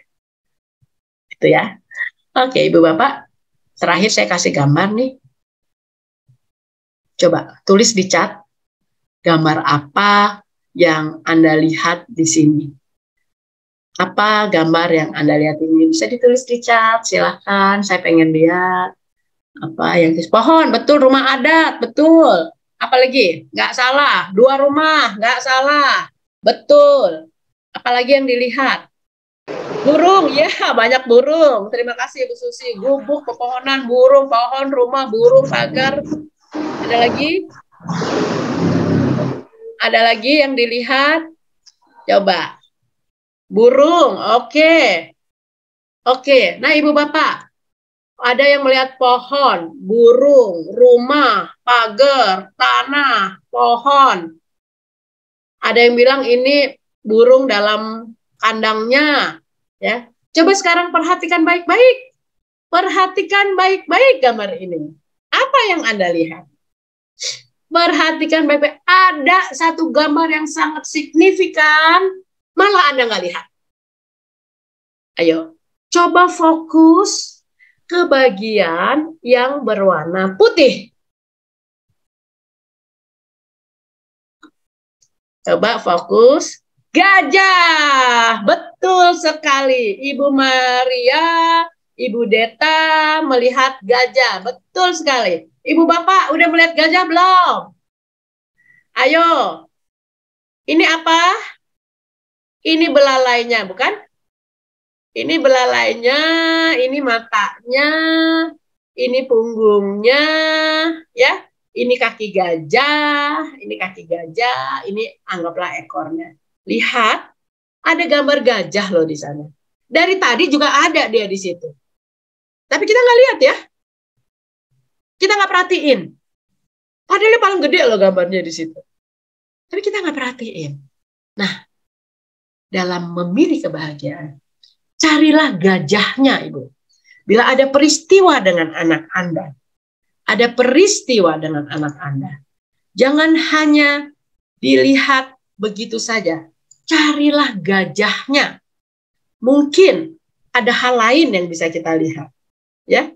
Itu ya. Oke, Ibu Bapak. Terakhir saya kasih gambar nih. Coba tulis di chat gambar apa yang Anda lihat di sini. Apa gambar yang Anda lihat ini? Bisa ditulis di chat, silahkan. Saya pengen lihat. Apa yang di pohon, betul, rumah adat, betul. Apalagi? Nggak salah. 2 rumah, nggak salah. Betul. Apalagi yang dilihat? Burung, ya banyak burung. Terima kasih Bu Susi. Gubuk, pepohonan, burung, pohon, rumah, burung, pagar. Ada lagi? Ada lagi yang dilihat? Coba. Burung, oke. Oke, nah Ibu Bapak. Ada yang melihat pohon, burung, rumah, pagar, tanah, pohon. Ada yang bilang ini burung dalam kandangnya. Ya, coba sekarang perhatikan baik-baik. Perhatikan baik-baik gambar ini. Apa yang Anda lihat? Perhatikan baik-baik. Ada satu gambar yang sangat signifikan, malah Anda nggak lihat. Ayo, coba fokus ke bagian yang berwarna putih. Coba fokus. Gajah, betul sekali. Ibu Maria, Ibu Deta melihat gajah, betul sekali. Ibu Bapak udah melihat gajah belum? Ayo, Ini apa? Ini belalainya, bukan? Ini belalainya, ini matanya, ini punggungnya, ya. Ini kaki gajah, ini anggaplah ekornya. Lihat, ada gambar gajah loh di sana. Dari tadi juga ada dia di situ. Tapi kita nggak lihat ya. Kita nggak perhatiin. Padahal dia paling gede loh gambarnya di situ. Tapi kita nggak perhatiin. Nah, dalam memilih kebahagiaan, carilah gajahnya, Ibu. Bila ada peristiwa dengan anak Anda, jangan hanya dilihat begitu saja. Carilah gajahnya. Mungkin ada hal lain yang bisa kita lihat. Ya,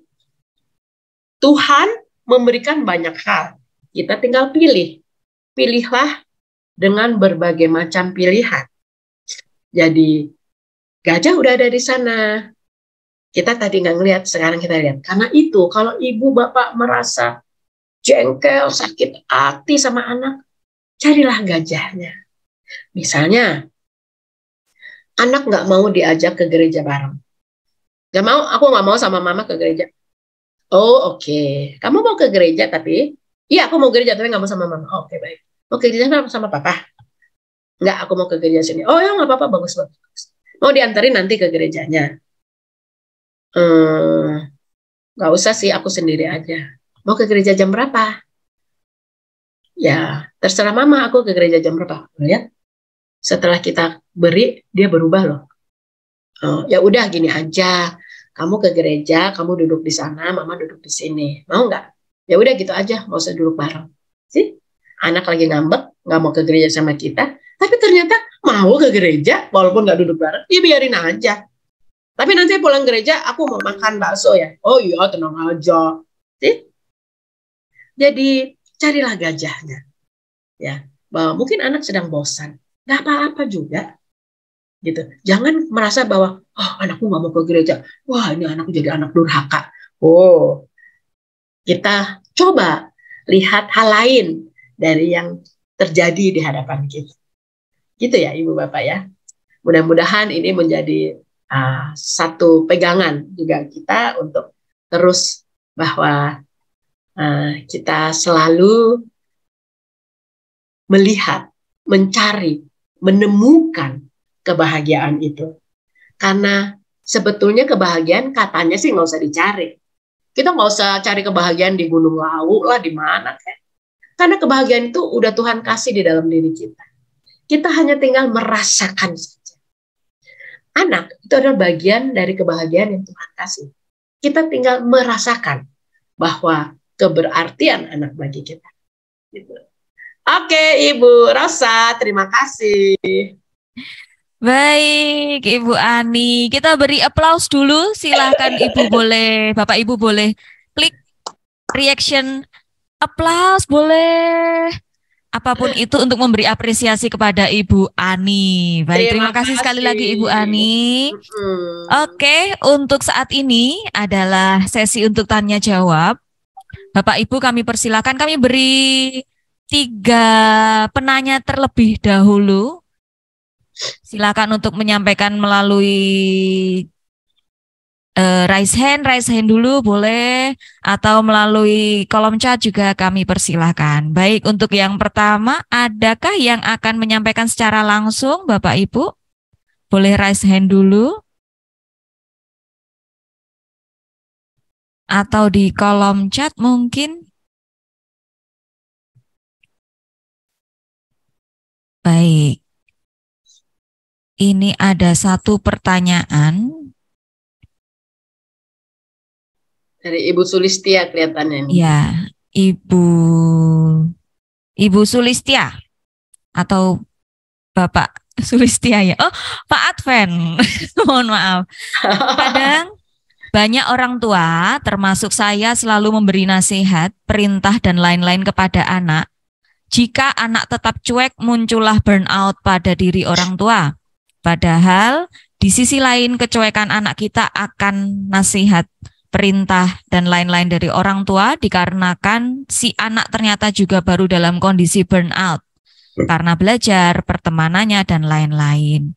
Tuhan memberikan banyak hal. Kita tinggal pilih. Pilihlah dengan berbagai macam pilihan. Jadi gajah udah ada di sana. Kita tadi nggak ngelihat, sekarang kita lihat. Karena itu, kalau ibu bapak merasa jengkel, sakit hati sama anak, carilah gajahnya. Misalnya, anak nggak mau diajak ke gereja bareng. Nggak mau, aku nggak mau sama mama ke gereja. Oh, oke. Kamu mau ke gereja tapi, iya aku mau gereja tapi nggak mau sama mama. Oh, oke, baik. Mau ke gereja sama papa? Nggak, aku mau ke gereja sini. Oh ya nggak apa-apa, bagus. Mau diantarin nanti ke gerejanya. Nggak usah sih, aku sendiri aja. Mau ke gereja jam berapa? Ya, terserah mama, aku ke gereja jam berapa. Ya, setelah kita beri, dia berubah loh. Ya udah gini aja, kamu ke gereja, kamu duduk di sana, mama duduk di sini. Mau nggak? Ya udah gitu aja, nggak usah duduk bareng. Sih, anak lagi ngambek, nggak mau ke gereja sama kita, tapi ternyata mau ke gereja, walaupun nggak duduk bareng, ya biarin aja. Tapi nanti pulang gereja, aku mau makan bakso ya. Oh iya, tenang aja. Sih? Jadi carilah gajahnya. Ya, bahwa mungkin anak sedang bosan. Gak apa-apa juga. Gitu. Jangan merasa bahwa, oh anakku nggak mau ke gereja. Wah ini anak jadi anak durhaka. Oh, kita coba lihat hal lain dari yang terjadi di hadapan kita. Gitu ya Ibu Bapak ya. Mudah-mudahan ini menjadi satu pegangan juga kita untuk terus bahwa kita selalu melihat, mencari, menemukan kebahagiaan itu. Karena sebetulnya kebahagiaan katanya sih nggak usah dicari. Kita nggak usah cari kebahagiaan di Gunung Lawu lah, di mana kan. Karena kebahagiaan itu udah Tuhan kasih di dalam diri kita. Kita hanya tinggal merasakan saja. Anak itu adalah bagian dari kebahagiaan yang Tuhan kasih. Kita tinggal merasakan bahwa keberartian anak bagi kita. Gitu. Oke, Ibu Rosa, terima kasih. Baik, Ibu Ani. Kita beri aplaus dulu. Silakan Bapak Ibu boleh klik reaction aplaus, boleh. Apapun itu untuk memberi apresiasi kepada Ibu Ani. Baik, terima kasih sekali lagi Ibu Ani. Oke, untuk saat ini adalah sesi untuk tanya jawab. Bapak Ibu kami persilakan, kami beri 3 penanya terlebih dahulu. Silakan untuk menyampaikan melalui raise hand dulu boleh, atau melalui kolom chat juga kami persilahkan. Baik, untuk yang pertama, adakah yang akan menyampaikan secara langsung Bapak Ibu? Boleh raise hand dulu. Atau di kolom chat mungkin. Baik. Ini ada satu pertanyaan. Dari Ibu Sulistia kelihatannya ini. Ya, Ibu Sulistia atau Bapak Sulistia ya. Oh, Pak Adven. Mohon maaf. Kadang banyak orang tua, termasuk saya, selalu memberi nasihat, perintah dan lain-lain kepada anak. Jika anak tetap cuek, muncullah burnout pada diri orang tua. Padahal di sisi lain kecuekan anak kita akan nasihat, perintah, dan lain-lain dari orang tua dikarenakan si anak ternyata juga baru dalam kondisi burnout. karena belajar, pertemanannya, dan lain-lain.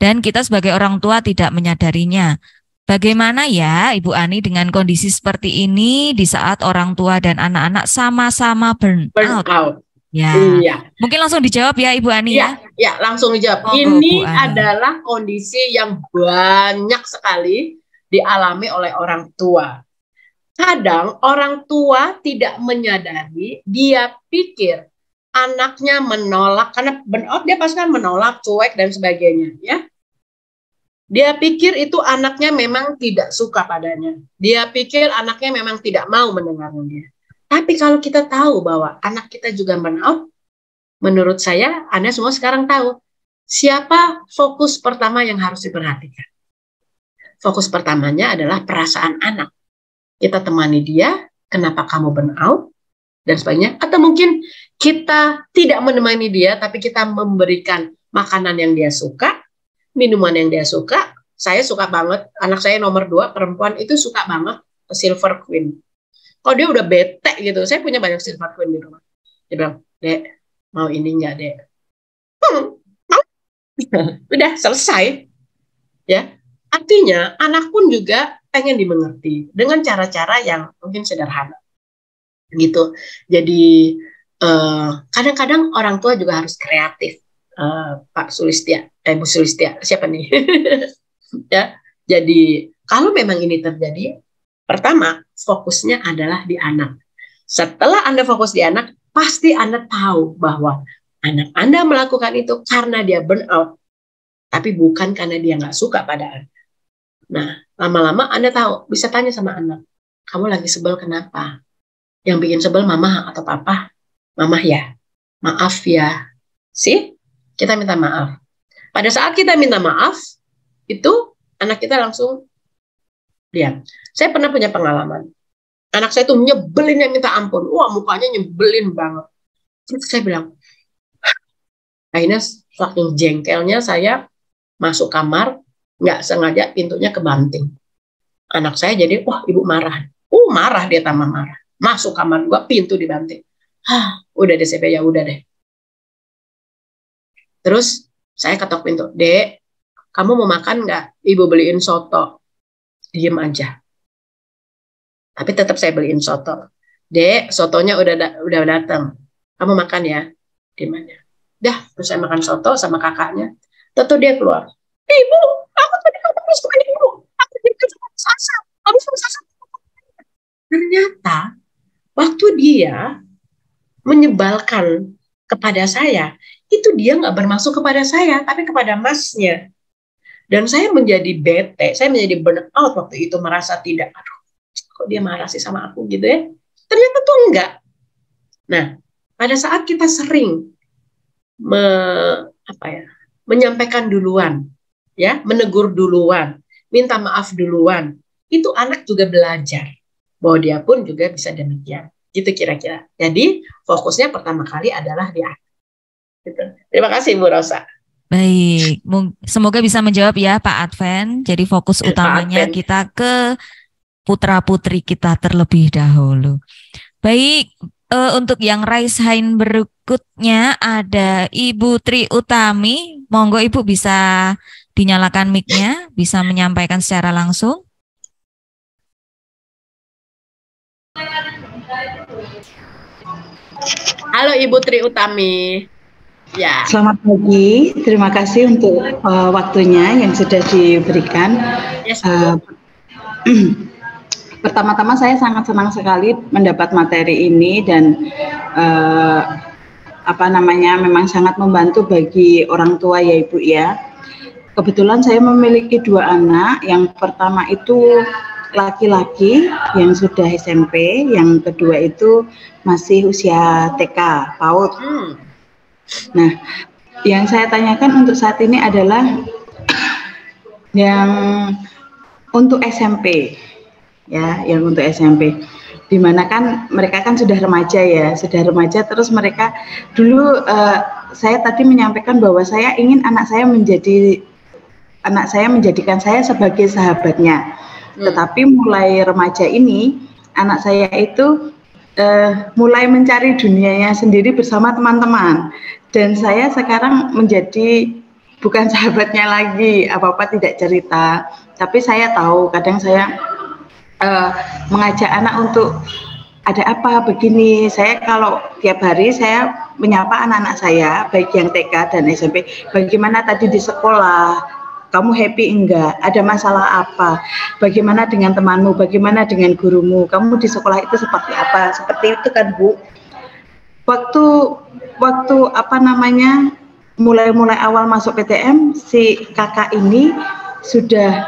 Dan kita sebagai orang tua tidak menyadarinya. Bagaimana ya Ibu Ani dengan kondisi seperti ini di saat orang tua dan anak-anak sama-sama burn out? Ya, Iya. mungkin langsung dijawab ya Ibu Ani ya. Ya, langsung dijawab. Monggo, Ini Bu Ani. adalah kondisi yang banyak sekali dialami oleh orang tua. Kadang orang tua tidak menyadari, dia pikir anaknya menolak, karena burnout dia pasti kan menolak, cuek dan sebagainya, ya. Dia pikir itu anaknya memang tidak suka padanya. Dia pikir anaknya memang tidak mau mendengarnya dia. Tapi kalau kita tahu bahwa anak kita juga burnout, menurut saya, Anda semua sekarang tahu siapa fokus pertama yang harus diperhatikan. Fokus pertamanya adalah perasaan anak. Kita temani dia, kenapa kamu burnout, dan sebagainya. Atau mungkin kita tidak menemani dia, tapi kita memberikan makanan yang dia suka, minuman yang dia suka. Saya suka banget, anak saya nomor 2, perempuan itu suka banget Silver Queen. Kalau dia udah bete gitu, saya punya banyak Silver Queen di rumah. Dia bilang, Dek, mau ini enggak, Dek? Mau. Udah selesai. Ya, artinya anak pun juga pengen dimengerti dengan cara-cara yang mungkin sederhana. Gitu. Jadi kadang-kadang orang tua juga harus kreatif. Pak Sulistia, Bu Sulistia, siapa nih? Ya, jadi kalau memang ini terjadi, pertama fokusnya adalah di anak. Setelah Anda fokus di anak, pasti Anda tahu bahwa anak Anda melakukan itu karena dia burnout, tapi bukan karena dia nggak suka pada Anda. Nah, lama-lama Anda tahu, bisa tanya sama anak, kamu lagi sebel kenapa? Yang bikin sebel mama atau papa? Mama ya, maaf ya. Sih? Kita minta maaf. Pada saat kita minta maaf, itu anak kita langsung lihat. Saya pernah punya pengalaman. Anak saya tuh nyebelin yang minta ampun. Wah, mukanya nyebelin banget. Terus saya bilang, akhirnya saking jengkelnya saya masuk kamar, nggak sengaja pintunya kebanting. Anak saya jadi, wah ibu marah. Marah dia tambah marah. Masuk kamar gua, pintu dibanting. Udah deh, CP, ya udah deh. Terus saya ketok pintu, Dek, kamu mau makan nggak? Ibu beliin soto. Diem aja. Tapi tetap saya beliin soto. Dek, sotonya udah datang. Kamu makan ya? Diem aja. Dah, terus saya makan soto sama kakaknya. Tentu dia keluar. Ibu, aku tadi ketemu sama ibu. Aku jadi sama Sasa. Kamu sama Sasa. Ternyata waktu dia menyebalkan kepada saya, itu dia nggak bermaksud kepada saya, tapi kepada masnya. Dan saya menjadi bete, saya menjadi burnout waktu itu, merasa tidak, aduh, kok dia marah sih sama aku gitu ya. Ternyata tuh enggak. Nah, pada saat kita sering menyampaikan duluan, ya, menegur duluan, minta maaf duluan, itu anak juga belajar bahwa dia pun juga bisa demikian. Gitu kira-kira. Jadi fokusnya pertama kali adalah di anak. Gitu. Terima kasih Bu Rosa. Baik, semoga bisa menjawab ya Pak Adven. Jadi fokus utamanya kita ke putra-putri kita terlebih dahulu. Baik, untuk yang raise hand berikutnya ada Ibu Tri Utami. Monggo Ibu bisa dinyalakan mic-nya, bisa menyampaikan secara langsung. Halo Ibu Tri Utami. Ya. Selamat pagi, terima kasih untuk waktunya yang sudah diberikan. Yes, pertama-tama saya sangat senang sekali mendapat materi ini dan memang sangat membantu bagi orang tua ya Ibu ya. Kebetulan saya memiliki 2 anak, yang pertama itu laki-laki yang sudah SMP, yang kedua itu masih usia TK, PAUD. Nah, yang saya tanyakan untuk saat ini adalah yang untuk SMP, ya, yang untuk SMP, dimana kan mereka kan sudah remaja ya, terus mereka dulu saya tadi menyampaikan bahwa saya ingin anak saya menjadikan saya sebagai sahabatnya, tetapi mulai remaja ini anak saya itu mulai mencari dunianya sendiri bersama teman-teman. Dan saya sekarang menjadi bukan sahabatnya lagi, apa-apa tidak cerita. Tapi saya tahu kadang saya mengajak anak untuk ada apa begini. Saya kalau tiap hari saya menyapa anak-anak saya, baik yang TK dan SMP, bagaimana tadi di sekolah, kamu happy enggak, ada masalah apa, bagaimana dengan temanmu, bagaimana dengan gurumu, kamu di sekolah itu seperti apa, seperti itu kan Bu. Waktu apa namanya, mulai awal masuk PTM, si kakak ini sudah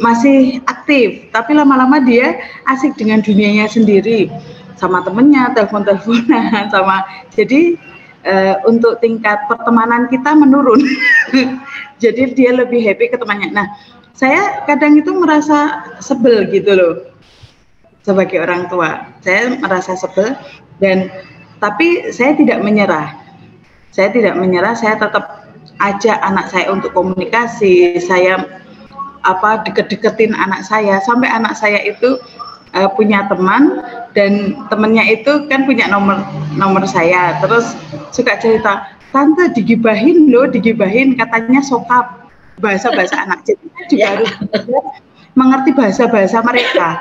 masih aktif, tapi lama-lama dia asik dengan dunianya sendiri, sama temennya, telepon-teleponan, sama, jadi untuk tingkat pertemanan kita menurun. Jadi dia lebih happy ke temannya. Nah, saya kadang itu merasa sebel gitu loh, sebagai orang tua. Saya merasa sebel, tapi saya tidak menyerah. Saya tidak menyerah, saya tetap ajak anak saya untuk komunikasi, saya deket-deketin anak saya, sampai anak saya itu punya teman, dan temennya itu kan punya nomor saya, terus suka cerita, tante digibahin loh, digibahin katanya sokap, bahasa anak, jadi juga harus mengerti bahasa mereka.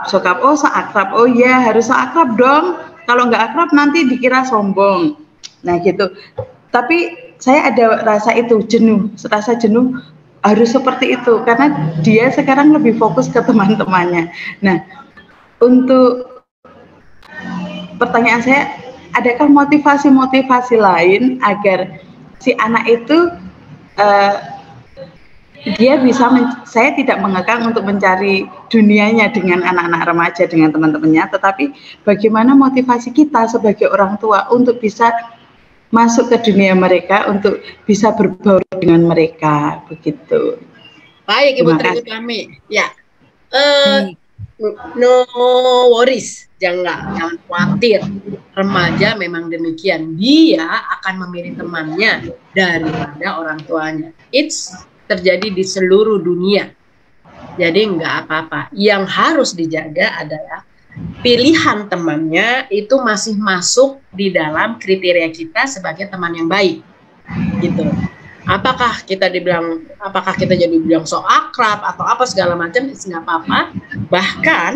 Sokap, oh seakrab, oh iya harus seakrab dong, kalau nggak akrab nanti dikira sombong. Nah gitu. Tapi saya ada rasa jenuh, harus seperti itu, karena dia sekarang lebih fokus ke teman-temannya. Nah, untuk pertanyaan saya, adakah motivasi lain agar si anak itu dia bisa, saya tidak mengekang untuk mencari dunianya dengan anak-anak remaja, dengan teman-temannya, tetapi bagaimana motivasi kita sebagai orang tua untuk bisa masuk ke dunia mereka, untuk bisa berbaur dengan mereka, begitu. Baik Ibu Tri Utami, ya, no worries, jangan khawatir. Remaja memang demikian, dia akan memilih temannya daripada orang tuanya. It's terjadi di seluruh dunia, jadi nggak apa-apa. Yang harus dijaga adalah pilihan temannya itu masih masuk di dalam kriteria kita sebagai teman yang baik, gitu. Apakah kita jadi bilang so akrab atau apa segala macam, itu nggak apa-apa. Bahkan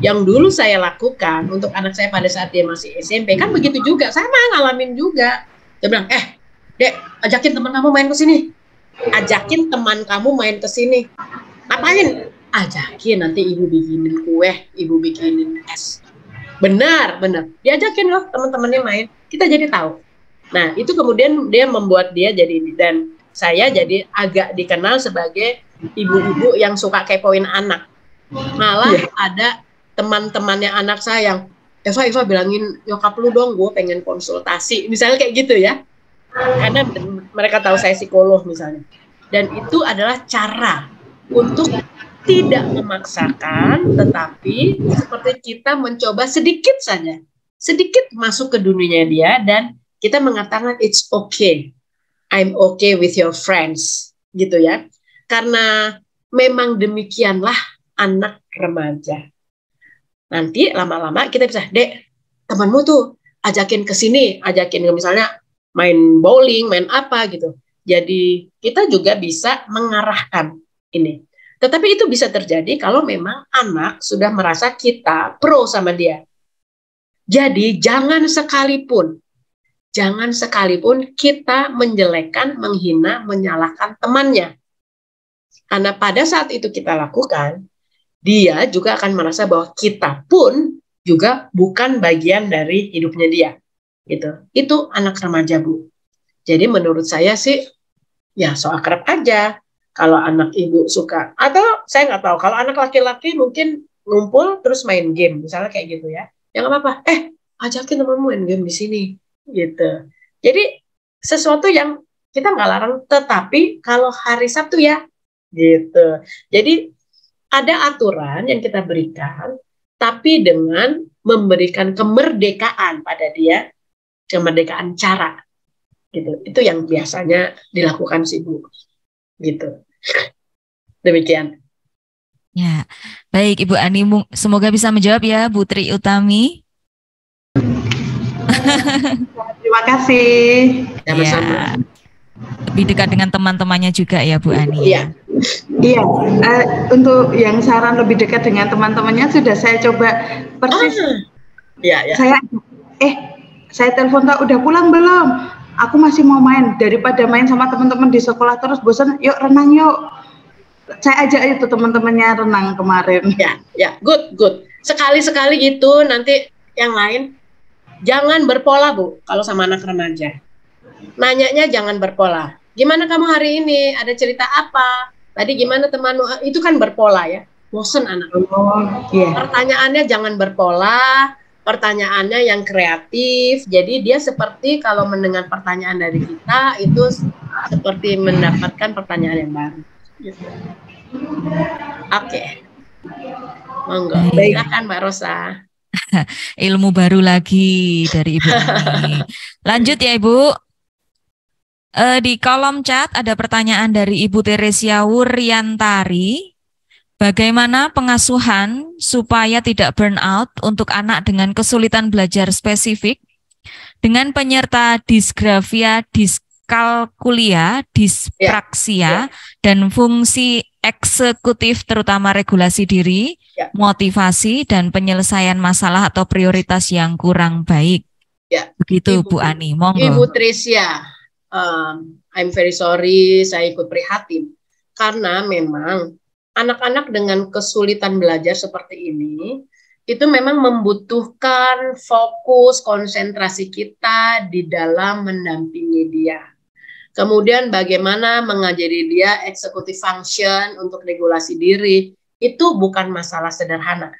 yang dulu saya lakukan untuk anak saya pada saat dia masih SMP, kan begitu juga, sama ngalamin juga. Dia bilang, Dek, ajakin teman kamu main ke sini, ajakin teman kamu main ke sini. Ngapain? Ajakin, nanti ibu bikinin kue, ibu bikinin es. Benar, diajakin loh teman-temannya main, kita jadi tahu. Nah itu kemudian dia membuat dia jadi ini, dan saya jadi agak dikenal sebagai ibu-ibu yang suka kepoin anak. Malah ada teman-temannya anak saya yang, Eva bilangin nyokap lu dong, gue pengen konsultasi, misalnya kayak gitu ya, karena mereka tahu saya psikolog misalnya. Dan itu adalah cara untuk tidak memaksakan, tetapi seperti kita mencoba sedikit saja, sedikit masuk ke dunianya dia, dan kita mengatakan it's okay, I'm okay with your friends, gitu ya. Karena memang demikianlah anak remaja. Nanti lama-lama kita bisa, Dek, temanmu tuh ajakin ke sini, ajakin misalnya main bowling, main apa gitu. Jadi kita juga bisa mengarahkan ini. Tetapi itu bisa terjadi kalau memang anak sudah merasa kita pro sama dia. Jadi jangan sekalipun kita menjelekkan, menghina, menyalahkan temannya. Karena pada saat itu kita lakukan, dia juga akan merasa bahwa kita pun juga bukan bagian dari hidupnya dia. Gitu. Itu anak remaja, Bu. Jadi menurut saya sih, ya so akrab aja. Kalau anak ibu suka, atau saya nggak tahu, kalau anak laki-laki mungkin ngumpul terus main game, misalnya kayak gitu ya. Ya nggak apa-apa, ajakin temanmu main game di sini, gitu. Jadi sesuatu yang kita nggak larang, tetapi kalau hari Sabtu ya, gitu. Jadi ada aturan yang kita berikan, tapi dengan memberikan kemerdekaan pada dia, kemerdekaan cara, gitu. Itu yang biasanya dilakukan si ibu, gitu. Demikian. Ya, baik Ibu Ani, semoga bisa menjawab ya Bu Tri Utami. Terima kasih. Sama-sama. Ya, lebih dekat dengan teman-temannya juga ya Bu Ani. Iya. Iya, untuk yang saran lebih dekat dengan teman-temannya sudah saya coba persis. Iya, ya. Saya telepon tak udah pulang belum? Aku masih mau main, daripada main sama teman-teman di sekolah terus bosan, yuk renang yuk. Saya ajak itu teman-temannya renang kemarin. Ya, good. Sekali-sekali gitu, nanti yang lain jangan berpola Bu, kalau sama anak remaja. Nanyanya jangan berpola. Gimana kamu hari ini? Ada cerita apa? Tadi gimana temanmu? Itu kan berpola ya. Bosen anak. Pertanyaannya jangan berpola. Pertanyaannya yang kreatif. Jadi dia seperti kalau mendengar pertanyaan dari kita itu seperti mendapatkan pertanyaan yang baru. Oke. Monggo. Silakan Mbak Rosa. Ilmu baru lagi dari Ibu Ani. Lanjut ya Ibu. Di kolom chat ada pertanyaan dari Ibu Teresia Wuryantari. Bagaimana pengasuhan supaya tidak burnout untuk anak dengan kesulitan belajar spesifik dengan penyerta disgrafia, diskalkulia, dispraksia, dan fungsi eksekutif terutama regulasi diri, motivasi, dan penyelesaian masalah atau prioritas yang kurang baik. Begitu Bu Ani, monggo. Ibu Teresia. I'm very sorry, saya ikut prihatin karena memang anak-anak dengan kesulitan belajar seperti ini itu memang membutuhkan fokus konsentrasi kita di dalam mendampingi dia. Kemudian bagaimana mengajari dia executive function untuk regulasi diri, itu bukan masalah sederhana.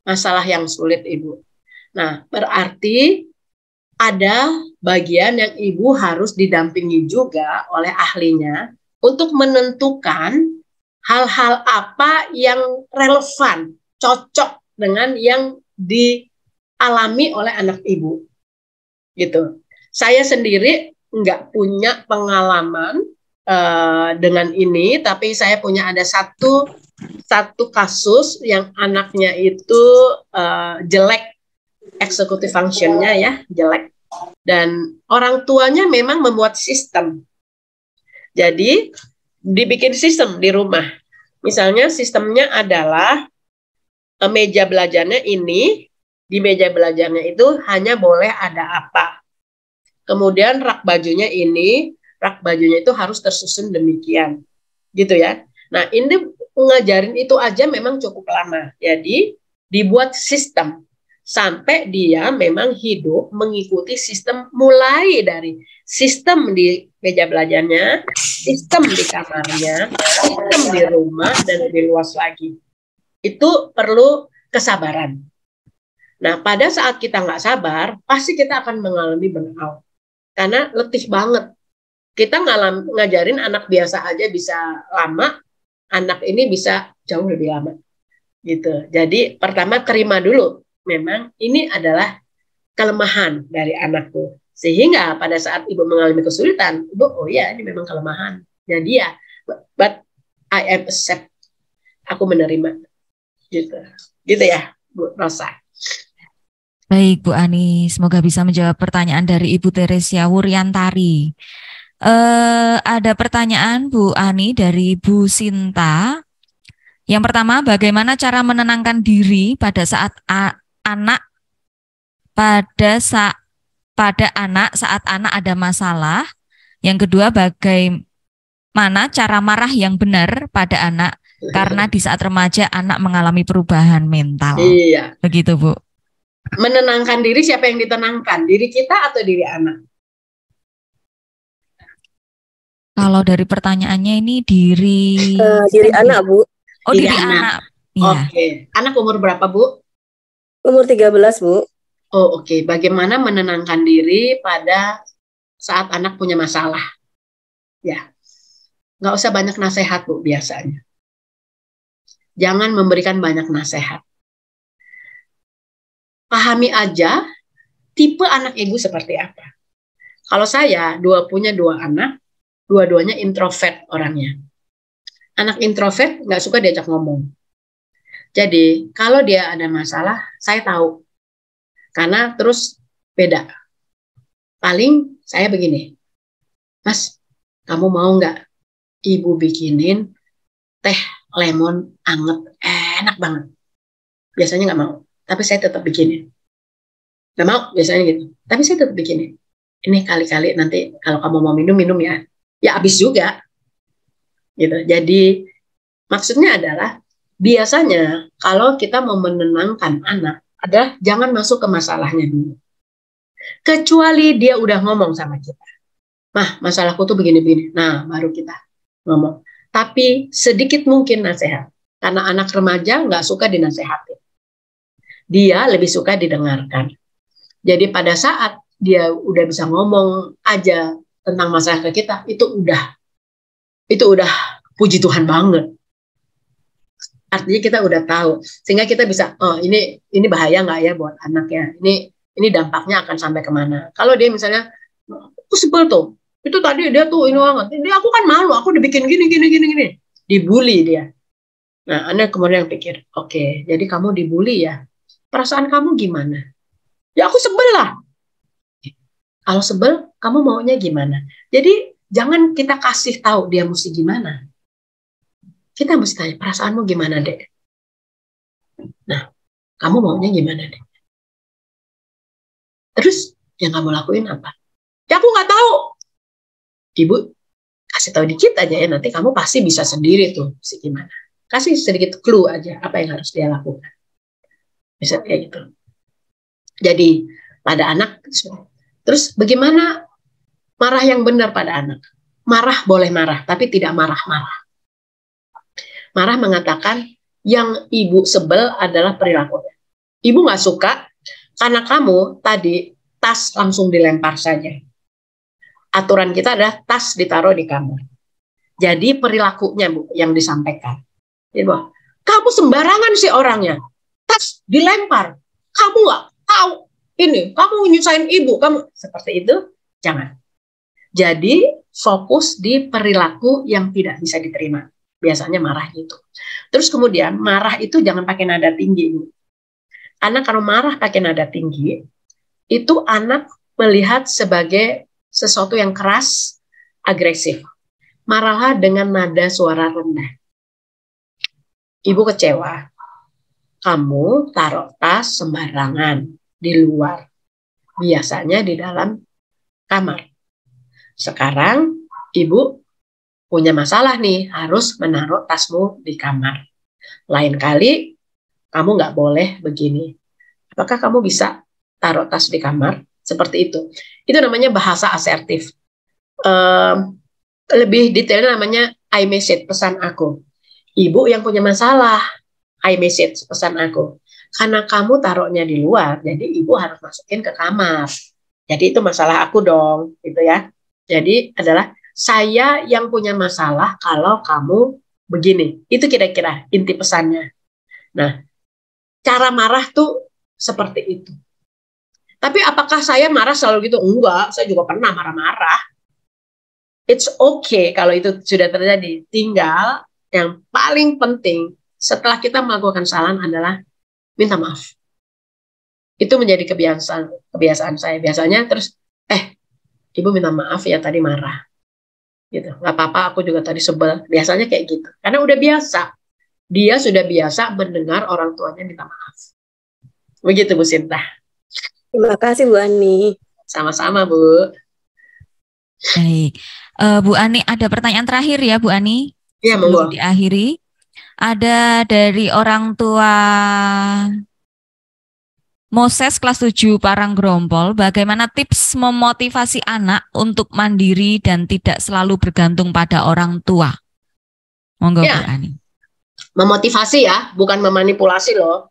Masalah yang sulit Ibu. Nah, berarti ada bagian yang Ibu harus didampingi juga oleh ahlinya untuk menentukan hal-hal apa yang relevan, cocok dengan yang dialami oleh anak Ibu. Gitu. Saya sendiri nggak punya pengalaman dengan ini, tapi saya punya ada satu kasus yang anaknya itu jelek executive function-nya ya, jelek. Dan orang tuanya memang membuat sistem. Jadi, dibikin sistem di rumah. Misalnya sistemnya adalah meja belajarnya ini, di meja belajarnya itu hanya boleh ada apa. Kemudian rak bajunya ini, rak bajunya itu harus tersusun demikian. Gitu ya. Nah, ini ngajarin itu aja memang cukup lama. Jadi, dibuat sistem. Sampai dia memang hidup mengikuti sistem mulai dari sistem di meja belajarnya, sistem di kamarnya, sistem di rumah, dan lebih luas lagi. Itu perlu kesabaran. Nah, pada saat kita nggak sabar, pasti kita akan mengalami burnout. Karena letih banget. Kita ngajarin anak biasa aja bisa lama, anak ini bisa jauh lebih lama. Gitu. Jadi, pertama terima dulu. Memang ini adalah kelemahan dari anakku. Sehingga pada saat ibu mengalami kesulitan, ibu, oh ya ini memang kelemahan. Jadi ya, but I am accept. Aku menerima. Gitu ya, Bu Rosa. Baik Bu Ani, semoga bisa menjawab pertanyaan dari Ibu Teresia Wuryantari. Ada pertanyaan Bu Ani dari Bu Sinta. Yang pertama, bagaimana cara menenangkan diri pada saat anak saat anak ada masalah. Yang kedua, bagaimana cara marah yang benar pada anak karena di saat remaja anak mengalami perubahan mental. Iya. Begitu Bu. Menenangkan diri, siapa yang ditenangkan? Diri kita atau diri anak? Kalau dari pertanyaannya ini diri anak Bu. Oh, diri anak. Ya. Oke. Anak umur berapa Bu? Umur 13, Bu. Oh, oke. Bagaimana menenangkan diri pada saat anak punya masalah? Ya. Nggak usah banyak nasihat, Bu, biasanya. Jangan memberikan banyak nasihat. Pahami aja tipe anak ibu seperti apa. Kalau saya punya dua anak, dua-duanya introvert orangnya. Anak introvert nggak suka diajak ngomong. Jadi kalau dia ada masalah, saya tahu. Karena terus beda. Paling saya begini, Mas, kamu mau nggak Ibu bikinin teh lemon anget, enak banget. Biasanya nggak mau, tapi saya tetap bikinin. Nggak mau, biasanya gitu. Tapi saya tetap bikinin. Ini kali-kali nanti kalau kamu mau minum ya. Ya habis juga. Gitu. Jadi maksudnya adalah biasanya kalau kita mau menenangkan anak adalah jangan masuk ke masalahnya dulu. Kecuali dia udah ngomong sama kita. Mah, masalahku tuh begini-begini. Nah, baru kita ngomong. Tapi sedikit mungkin nasihat. Karena anak remaja nggak suka dinasehatin. Dia lebih suka didengarkan. Jadi pada saat dia udah bisa ngomong aja tentang masalah ke kita, itu udah puji Tuhan banget. Artinya kita udah tahu, sehingga kita bisa, oh ini bahaya nggak ya buat anak ya? Ini dampaknya akan sampai kemana? Kalau dia misalnya, aku sebel tuh, itu tadi dia tuh ini banget, ini aku kan malu, aku dibikin gini, dibully dia. Nah, Anda kemudian pikir, oke, jadi kamu dibully ya? Perasaan kamu gimana? Ya aku sebel lah. Kalau sebel, kamu maunya gimana? Jadi jangan kita kasih tahu dia mesti gimana. Kita mesti tanya, perasaanmu gimana, Dek? Nah, kamu maunya gimana, Dek? Terus yang kamu lakuin apa? Ya aku nggak tahu. Ibu kasih tahu dikit aja ya, nanti kamu pasti bisa sendiri tuh mesti gimana. Kasih sedikit clue aja apa yang harus dia lakukan. Bisa kayak gitu. Jadi pada anak, terus bagaimana marah yang benar pada anak? Marah boleh marah, tapi tidak marah-marah. Marah mengatakan yang ibu sebel adalah perilakunya. Ibu nggak suka karena kamu tadi tas langsung dilempar saja. Aturan kita adalah tas ditaruh di kamar. Jadi perilakunya Bu yang disampaikan. Jadi, kamu sembarangan sih orangnya. Tas dilempar. Kamu nggak tahu ini. Kamu nyusahin ibu. Kamu seperti itu jangan. Jadi fokus di perilaku yang tidak bisa diterima. Biasanya marah gitu. Terus kemudian marah itu jangan pakai nada tinggi. Karena kalau marah pakai nada tinggi, itu anak melihat sebagai sesuatu yang keras, agresif. Marahlah dengan nada suara rendah. Ibu kecewa. Kamu taruh tas sembarangan di luar. Biasanya di dalam kamar. Sekarang ibu punya masalah nih, harus menaruh tasmu di kamar. Lain kali kamu nggak boleh begini. Apakah kamu bisa taruh tas di kamar? Seperti itu. Itu namanya bahasa asertif. Lebih detailnya namanya I message, pesan aku. Ibu yang punya masalah, I message, pesan aku. Karena kamu taruhnya di luar, jadi ibu harus masukin ke kamar. Jadi itu masalah aku dong, gitu ya. Jadi adalah saya yang punya masalah kalau kamu begini. Itu kira-kira inti pesannya. Nah, cara marah tuh seperti itu. Tapi apakah saya marah selalu gitu? Enggak, saya juga pernah marah-marah. It's okay kalau itu sudah terjadi. Tinggal yang paling penting setelah kita melakukan kesalahan adalah minta maaf. Itu menjadi kebiasaan saya. Biasanya terus, ibu minta maaf ya tadi marah. Gitu. Gak apa-apa, aku juga tadi sebel. Biasanya kayak gitu. Karena udah biasa. Dia sudah biasa mendengar orang tuanya minta maaf. Begitu Bu Sinta. Terima kasih Bu Ani. Sama-sama Bu. Baik. Bu Ani, ada pertanyaan terakhir ya Bu Ani? Iya, sebelum monggo. diakhiri. Ada dari orang tua Moses kelas 7 Paranggrompol, bagaimana tips memotivasi anak untuk mandiri dan tidak selalu bergantung pada orang tua? Monggo Ya. Bu Ani. Memotivasi ya, bukan memanipulasi loh.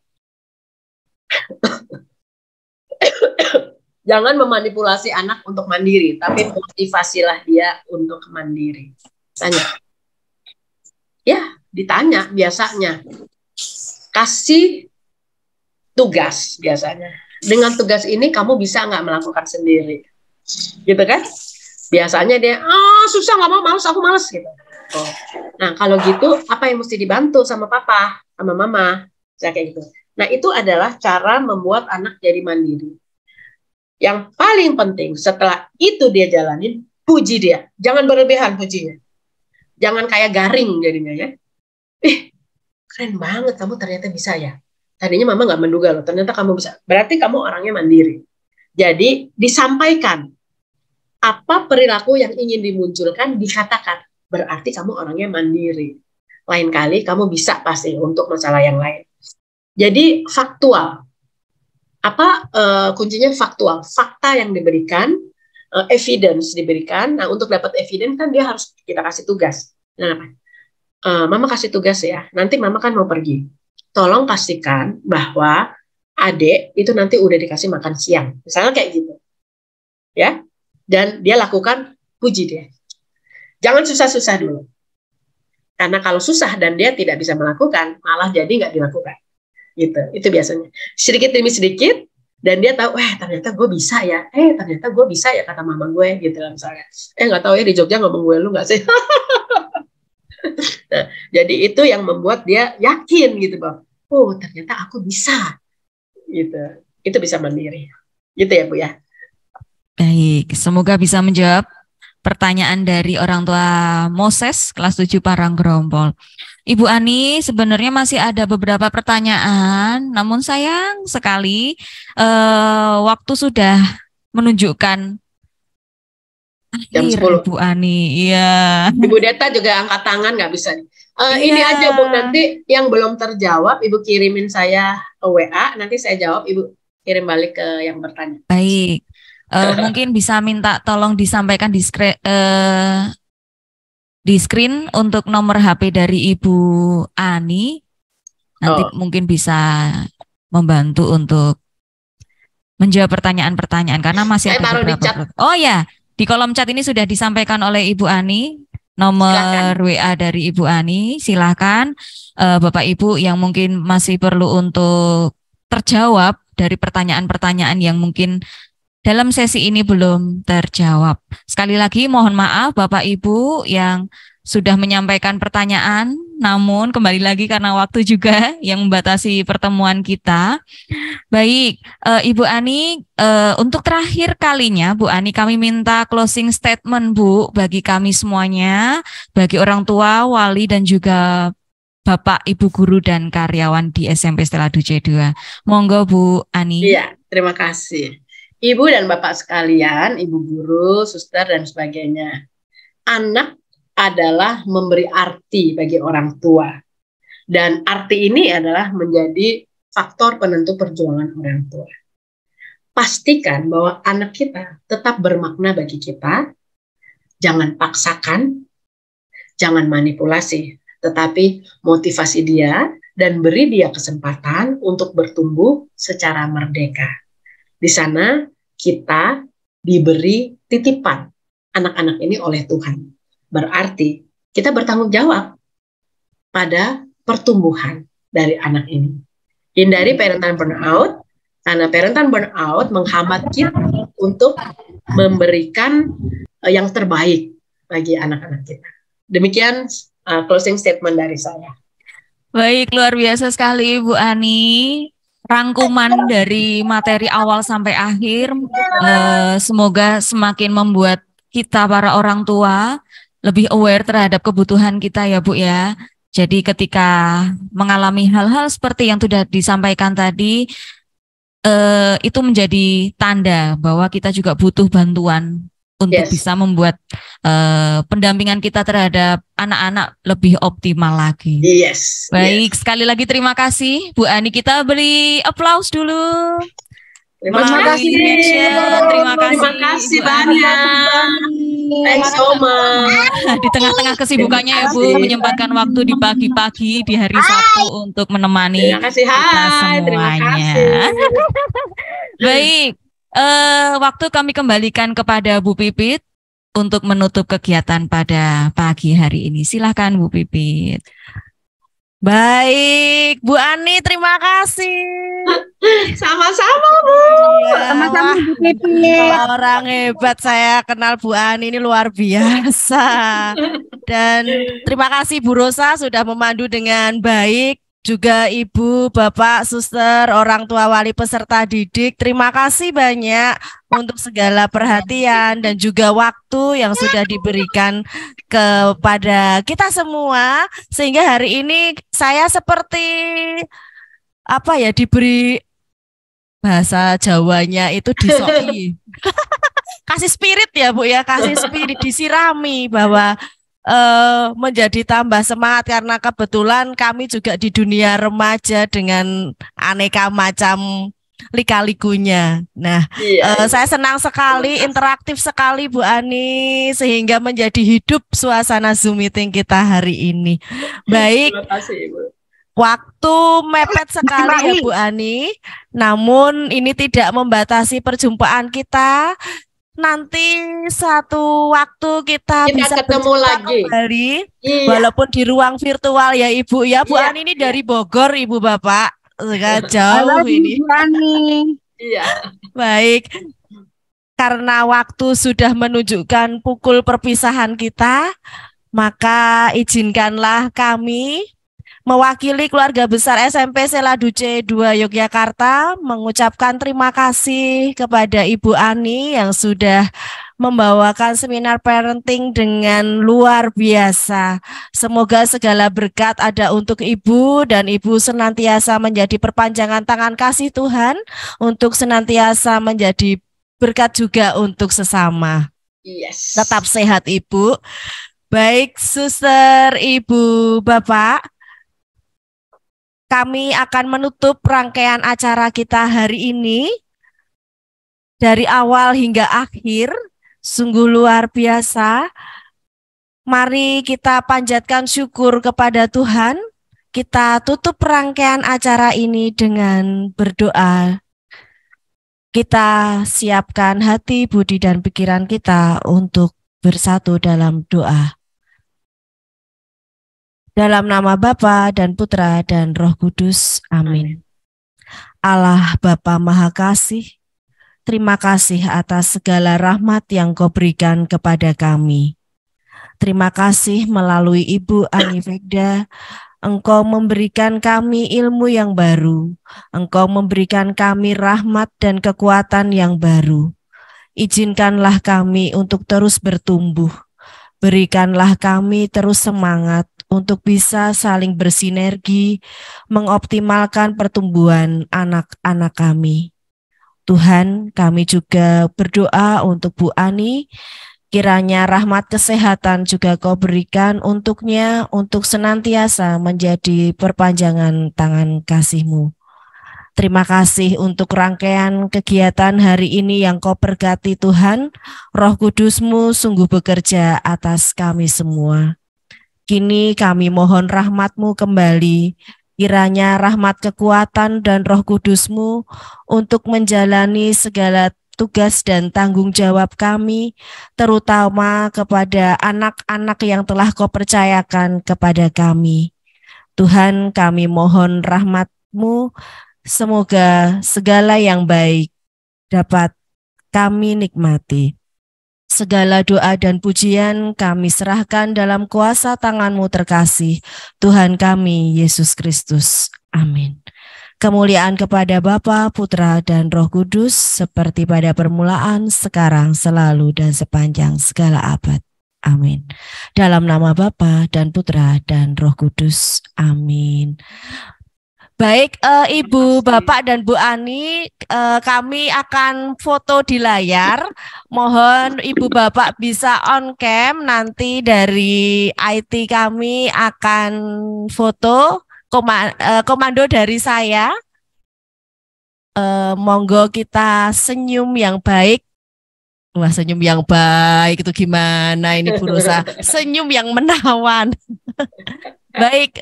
Jangan memanipulasi anak untuk mandiri, tapi motivasilah dia untuk mandiri. Tanya. Ya, ditanya biasanya. Kasih tugas biasanya. Dengan tugas ini kamu bisa nggak melakukan sendiri? Gitu kan? Biasanya dia, susah nggak mau, males, aku males gitu. Oh. Nah, kalau gitu apa yang mesti dibantu sama papa, sama mama? Saya kayak gitu. Nah, itu adalah cara membuat anak jadi mandiri. Yang paling penting setelah itu dia jalanin, puji dia. Jangan berlebihan pujinya. Jangan kayak garing jadinya ya. Keren banget kamu ternyata bisa ya. Tadinya mama nggak menduga loh, ternyata kamu bisa. Berarti kamu orangnya mandiri. Jadi disampaikan apa perilaku yang ingin dimunculkan, dikatakan. Berarti kamu orangnya mandiri. Lain kali kamu bisa pasti untuk masalah yang lain. Jadi faktual. Apa kuncinya faktual? Fakta yang diberikan, evidence diberikan. Nah, untuk dapat evidence kan dia harus kita kasih tugas. Nah, mama kasih tugas ya. Nanti mama kan mau pergi. Tolong pastikan bahwa adik itu nanti udah dikasih makan siang. Misalnya kayak gitu. Ya. Dan dia lakukan, puji dia. Jangan susah-susah dulu. Karena kalau susah dan dia tidak bisa melakukan, malah jadi nggak dilakukan. Gitu. Itu biasanya. Sedikit demi sedikit, dan dia tahu, ternyata gue bisa ya. Ternyata gue bisa ya, kata mama gue. Gitu lah misalnya. Nggak tahu ya di Jogja ngomong gue lu nggak sih? Nah, jadi itu yang membuat dia yakin gitu, Bang. Oh, ternyata aku bisa. Gitu. Itu bisa mandiri. Gitu ya, Bu ya. Baik, semoga bisa menjawab pertanyaan dari orang tua Moses kelas 7 Paranggrompol. Ibu Ani, sebenarnya masih ada beberapa pertanyaan, namun sayang sekali waktu sudah menunjukkan jam 10. Ibu Ani, iya. Ibu Deta juga angkat tangan, nggak bisa. Ini aja Bu, nanti yang belum terjawab Ibu kirimin saya WA, nanti saya jawab, Ibu kirim balik ke yang bertanya. Baik. Mungkin bisa minta tolong disampaikan di screen untuk nomor HP dari Ibu Ani. Nanti mungkin bisa membantu untuk menjawab pertanyaan-pertanyaan karena masih ada beberapa. Oh ya, di kolom chat ini sudah disampaikan oleh Ibu Ani nomor WA dari Ibu Ani. Silakan Bapak Ibu yang mungkin masih perlu untuk terjawab dari pertanyaan-pertanyaan yang mungkin dalam sesi ini belum terjawab. Sekali lagi mohon maaf Bapak Ibu yang sudah menyampaikan pertanyaan, namun kembali lagi karena waktu juga yang membatasi pertemuan kita. Baik, Ibu Ani, untuk terakhir kalinya Bu Ani kami minta closing statement Bu bagi kami semuanya, bagi orang tua, wali dan juga Bapak, Ibu guru dan karyawan di SMP Stella Duce 2. Monggo Bu Ani. Iya, terima kasih. Ibu dan Bapak sekalian, Ibu guru, suster, dan sebagainya. Anak adalah memberi arti bagi orang tua. Dan arti ini adalah menjadi faktor penentu perjuangan orang tua. Pastikan bahwa anak kita tetap bermakna bagi kita. Jangan paksakan, jangan manipulasi, tetapi motivasi dia dan beri dia kesempatan untuk bertumbuh secara merdeka. Di sana kita diberi titipan anak-anak ini oleh Tuhan. Berarti kita bertanggung jawab pada pertumbuhan dari anak ini. Hindari parental burnout, karena parental burnout menghambat kita untuk memberikan yang terbaik bagi anak-anak kita. Demikian closing statement dari saya. Baik, luar biasa sekali Bu Ani. Rangkuman dari materi awal sampai akhir, semoga semakin membuat kita para orang tua lebih aware terhadap kebutuhan kita ya Bu ya. Jadi ketika mengalami hal-hal seperti yang sudah disampaikan tadi, itu menjadi tanda bahwa kita juga butuh bantuan untuk bisa membuat pendampingan kita terhadap anak-anak lebih optimal lagi. Baik, sekali lagi terima kasih Bu Ani. Kita beri aplaus dulu. Terima kasih. Terima kasih banyak. Thanks so much. Di tengah-tengah kesibukannya ya Bu, menyempatkan waktu di pagi-pagi di hari Sabtu untuk menemani kita semuanya. Terima kasih. Baik. Waktu kami kembalikan kepada Bu Pipit untuk menutup kegiatan pada pagi hari ini. Silakan Bu Pipit. Baik, Bu Ani, terima kasih. Sama-sama Bu. Sama-sama Bu Pipit. Orang hebat, saya kenal Bu Ani ini luar biasa. Dan terima kasih Bu Rosa sudah memandu dengan baik juga Ibu, Bapak, Suster, orang tua wali peserta didik. Terima kasih banyak untuk segala perhatian dan juga waktu yang sudah diberikan kepada kita semua, sehingga hari ini saya seperti diberi bahasa Jawanya itu disoki. Kasih spirit ya Bu ya, kasih spirit, disirami bahwa menjadi tambah semangat, karena kebetulan kami juga di dunia remaja dengan aneka macam lika-likunya. Nah, saya senang sekali, interaktif sekali Bu Ani, sehingga menjadi hidup suasana Zoom meeting kita hari ini. Baik. Terima kasih Ibu. Waktu mepet sekali ya Bu Ani, namun ini tidak membatasi perjumpaan kita. Nanti satu waktu kita bisa ketemu lagi kembali, walaupun di ruang virtual ya Ibu ya. Bu Ani ini dari Bogor Ibu Bapak, jauh ini. Bu Ani. Iya. Baik, karena waktu sudah menunjukkan pukul perpisahan kita, maka izinkanlah kami mewakili keluarga besar SMP Seladuce 2 Yogyakarta mengucapkan terima kasih kepada Ibu Ani yang sudah membawakan seminar parenting dengan luar biasa. Semoga segala berkat ada untuk Ibu, dan Ibu senantiasa menjadi perpanjangan tangan kasih Tuhan untuk senantiasa menjadi berkat juga untuk sesama. Yes. Tetap sehat Ibu. Baik Suster, Ibu, Bapak, kami akan menutup rangkaian acara kita hari ini. Dari awal hingga akhir, sungguh luar biasa. Mari kita panjatkan syukur kepada Tuhan. Kita tutup rangkaian acara ini dengan berdoa. Kita siapkan hati, budi, dan pikiran kita untuk bersatu dalam doa. Dalam nama Bapa dan Putra dan Roh Kudus. Amin. Allah Bapa Maha Kasih, terima kasih atas segala rahmat yang Kau berikan kepada kami. Terima kasih melalui Ibu Ani Vegda, Engkau memberikan kami ilmu yang baru. Engkau memberikan kami rahmat dan kekuatan yang baru. Izinkanlah kami untuk terus bertumbuh. Berikanlah kami terus semangat untuk bisa saling bersinergi, mengoptimalkan pertumbuhan anak-anak kami. Tuhan, kami juga berdoa untuk Bu Ani, kiranya rahmat kesehatan juga Kau berikan untuknya, untuk senantiasa menjadi perpanjangan tangan kasih-Mu. Terima kasih untuk rangkaian kegiatan hari ini yang Kau berkati Tuhan. Roh Kudus-Mu sungguh bekerja atas kami semua. Kini kami mohon rahmat-Mu kembali, kiranya rahmat kekuatan dan Roh Kudus-Mu untuk menjalani segala tugas dan tanggung jawab kami, terutama kepada anak-anak yang telah Kau percayakan kepada kami. Tuhan, kami mohon rahmat-Mu, semoga segala yang baik dapat kami nikmati. Segala doa dan pujian kami serahkan dalam kuasa tangan-Mu terkasih, Tuhan kami, Yesus Kristus. Amin. Kemuliaan kepada Bapa, Putra, dan Roh Kudus, seperti pada permulaan, sekarang, selalu, dan sepanjang segala abad. Amin. Dalam nama Bapa dan Putra dan Roh Kudus. Amin. Baik, Ibu, Bapak, dan Bu Ani, kami akan foto di layar. Mohon Ibu, Bapak bisa on cam, nanti dari IT kami akan foto komando dari saya. Monggo kita senyum yang baik. Wah, senyum yang baik itu gimana ini Bu Rosa? Senyum yang menawan. Baik,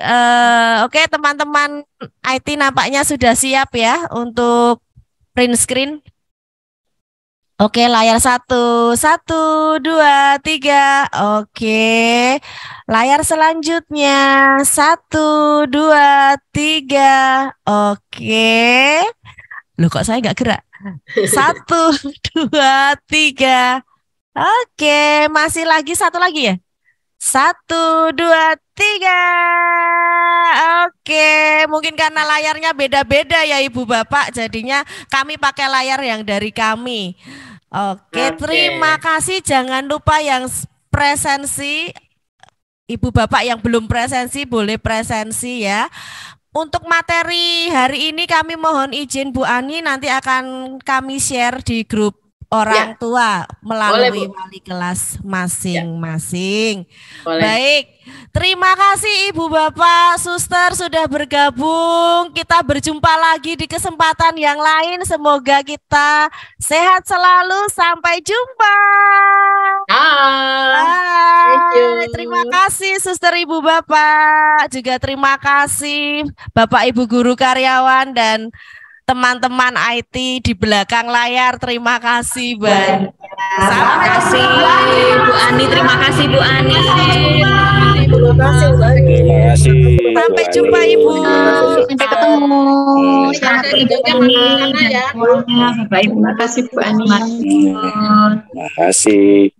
oke teman-teman IT nampaknya sudah siap ya untuk print screen. Oke, layar 1, 1, 2, 3. Oke, layar selanjutnya 1, 2, 3. Oke, loh kok saya nggak gerak? 1, 2, 3. Oke, masih lagi satu lagi ya? 1, 2, 3. Oke, mungkin karena layarnya beda-beda ya Ibu Bapak, jadinya kami pakai layar yang dari kami. Oke, terima kasih. Jangan lupa yang presensi, Ibu Bapak yang belum presensi boleh presensi ya. Untuk materi hari ini kami mohon izin Bu Ani, nanti akan kami share di grup orang tua melalui wali kelas masing-masing. Baik, terima kasih Ibu Bapak, Suster sudah bergabung. Kita berjumpa lagi di kesempatan yang lain. Semoga kita sehat selalu. Sampai jumpa. Hai. Terima kasih Suster, Ibu Bapak. Juga terima kasih Bapak Ibu guru karyawan dan teman-teman IT di belakang layar. Terima kasih banyak. Terima kasih Bu Ani, terima kasih Bu Ani. Terima kasih Bu Ani. Terima kasih. Sampai jumpa Ibu. Sampai ketemu. Selamat kerja ya. Bapak Ibu, terima kasih Bu Ani. Terima kasih.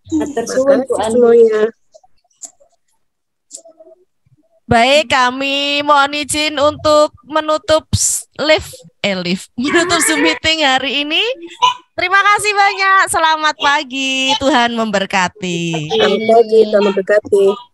Terima kasih semuanya. Baik, kami mohon izin untuk menutup menutup Zoom meeting hari ini. Terima kasih banyak. Selamat pagi. Tuhan memberkati. Selamat pagi, Tuhan memberkati.